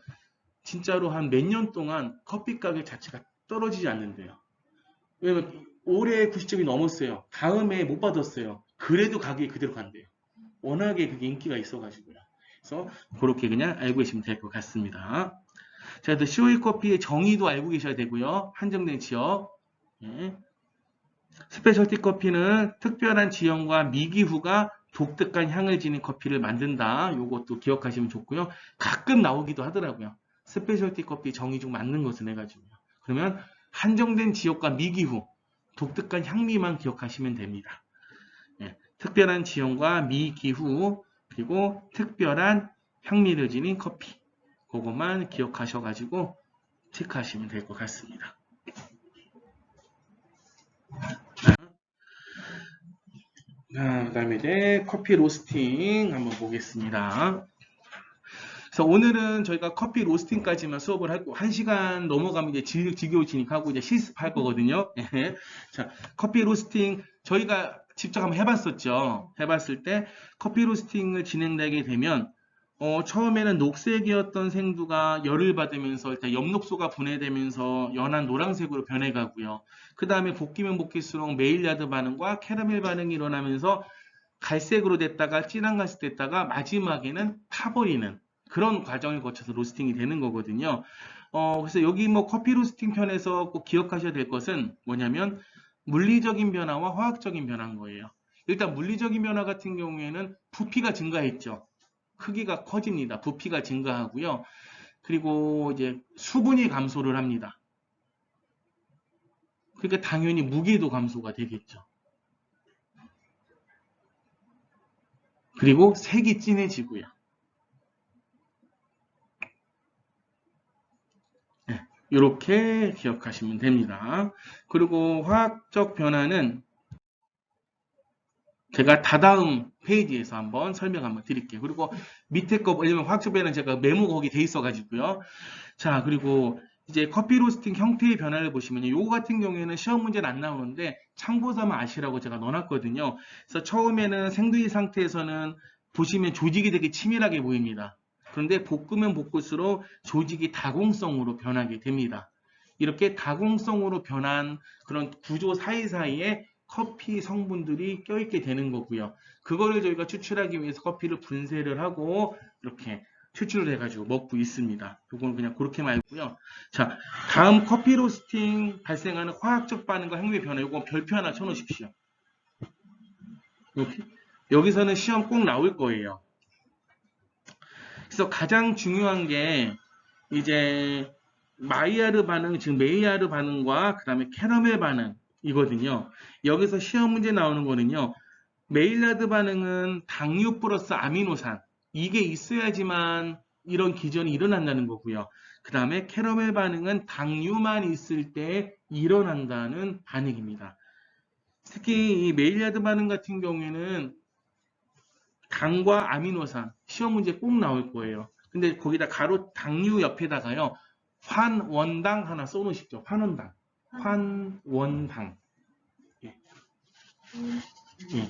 진짜로 한 몇 년 동안 커피 가격 자체가 떨어지지 않는데요. 왜냐면 올해 90점이 넘었어요. 다음에 못 받았어요. 그래도 가격이 그대로 간대요. 워낙에 그게 인기가 있어가지고요. 그래서 그렇게 그냥 알고 계시면 될 것 같습니다. 자, 또 COE 커피의 정의도 알고 계셔야 되고요. 한정된 지역. 예. 스페셜티 커피는 특별한 지형과 미기후가 독특한 향을 지닌 커피를 만든다. 요것도 기억하시면 좋고요. 가끔 나오기도 하더라고요. 스페셜티 커피 정의 중 맞는 것을 해가지고요. 그러면 한정된 지역과 미기후, 독특한 향미만 기억하시면 됩니다. 예. 특별한 지형과 미기후, 그리고 특별한 향미를 지닌 커피. 그것만 기억하셔가지고 체크하시면 될 것 같습니다. 그 다음에 이제 커피 로스팅 한번 보겠습니다. 그래서 오늘은 저희가 커피 로스팅까지만 수업을 하고 1시간 넘어가면 이제 지겨워지니까 하고 이제 실습할 거거든요. 자, 커피 로스팅 저희가 직접 한번 해봤었죠. 해봤을 때 커피 로스팅을 진행하게 되면 처음에는 녹색이었던 생두가 열을 받으면서 일단 엽록소가 분해되면서 연한 노란색으로 변해가고요. 그 다음에 볶이면 볶일수록 메일야드 반응과 캐러멜 반응이 일어나면서 갈색으로 됐다가 진한 갈색 됐다가 마지막에는 타버리는 그런 과정을 거쳐서 로스팅이 되는 거거든요. 그래서 여기 뭐 커피 로스팅 편에서 꼭 기억하셔야 될 것은 뭐냐면 물리적인 변화와 화학적인 변화인 거예요. 일단 물리적인 변화 같은 경우에는 부피가 증가했죠. 크기가 커집니다. 부피가 증가하고요. 그리고 이제 수분이 감소를 합니다. 그러니까 당연히 무게도 감소가 되겠죠. 그리고 색이 진해지고요. 네, 이렇게 기억하시면 됩니다. 그리고 화학적 변화는 제가 다다음 페이지에서 한번 설명 한번 드릴게요. 그리고 밑에 거, 왜냐면 화학적 변화는 제가 메모 거기 돼 있어가지고요. 자, 그리고 이제 커피 로스팅 형태의 변화를 보시면요. 요거 같은 경우에는 시험 문제는 안 나오는데 참고서만 아시라고 제가 넣어놨거든요. 그래서 처음에는 생두의 상태에서는 보시면 조직이 되게 치밀하게 보입니다. 그런데 볶으면 볶을수록 조직이 다공성으로 변하게 됩니다. 이렇게 다공성으로 변한 그런 구조 사이사이에 커피 성분들이 껴있게 되는 거고요. 그거를 저희가 추출하기 위해서 커피를 분쇄를 하고 이렇게 추출을 해가지고 먹고 있습니다. 이건 그냥 그렇게만 알고요. 자, 다음 커피 로스팅 발생하는 화학적 반응과 행위 변화. 이건 별표 하나 쳐놓으십시오. 이렇게. 여기서는 시험 꼭 나올 거예요. 그래서 가장 중요한 게 이제 마이야르 반응, 즉 메이야르 반응과 그 다음에 캐러멜 반응이거든요. 여기서 시험 문제 나오는 거는요. 메일라드 반응은 당류 플러스 아미노산 이게 있어야지만 이런 기전이 일어난다는 거고요. 그 다음에 캐러멜 반응은 당류만 있을 때 일어난다는 반응입니다. 특히 이 메일라드 반응 같은 경우에는 당과 아미노산 시험 문제 꼭 나올 거예요. 근데 거기다 가로 당류 옆에다가요. 환원당 하나 써놓으십시오. 환원당. 환원당. 예. 예.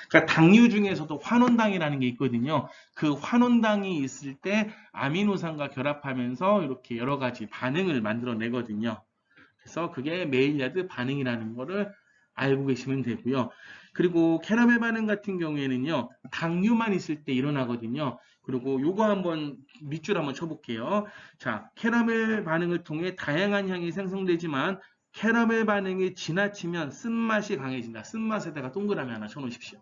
그러니까 당류 중에서도 환원당이라는 게 있거든요. 그 환원당이 있을 때 아미노산과 결합하면서 이렇게 여러 가지 반응을 만들어내거든요. 그래서 그게 메일야드 반응이라는 거를 알고 계시면 되고요. 그리고 캐러멜 반응 같은 경우에는요. 당류만 있을 때 일어나거든요. 그리고 요거 한번 밑줄 한번 쳐볼게요. 자, 캐러멜 반응을 통해 다양한 향이 생성되지만 캐러멜 반응이 지나치면 쓴맛이 강해진다. 쓴맛에다가 동그라미 하나 쳐놓으십시오.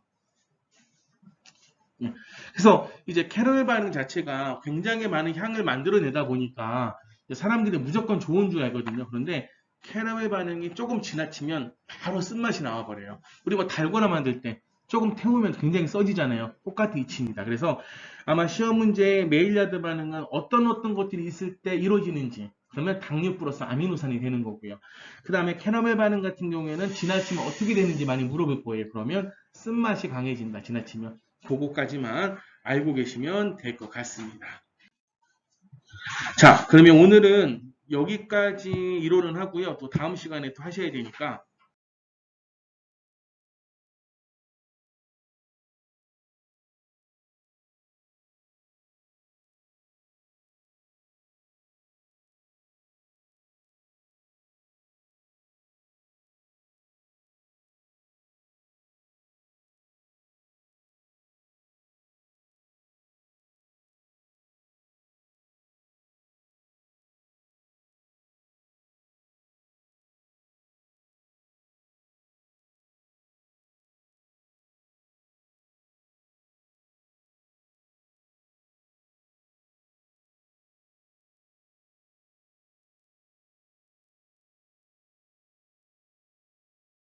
예. 그래서 이제 캐러멜 반응 자체가 굉장히 많은 향을 만들어내다 보니까 사람들이 무조건 좋은 줄 알거든요. 그런데 캐러멜 반응이 조금 지나치면 바로 쓴맛이 나와버려요. 그리고 달고나 만들 때 조금 태우면 굉장히 써지잖아요. 똑같은 이치입니다. 그래서 아마 시험 문제에 메일야드 반응은 어떤 것들이 있을 때 이루어지는지 그러면 당류 플러스 아미노산이 되는 거고요. 그 다음에 캐러멜 반응 같은 경우에는 지나치면 어떻게 되는지 많이 물어볼 거예요. 그러면 쓴맛이 강해진다. 지나치면. 그거까지만 알고 계시면 될 것 같습니다. 자, 그러면 오늘은 여기까지 이론은 하고요. 또 다음 시간에 또 하셔야 되니까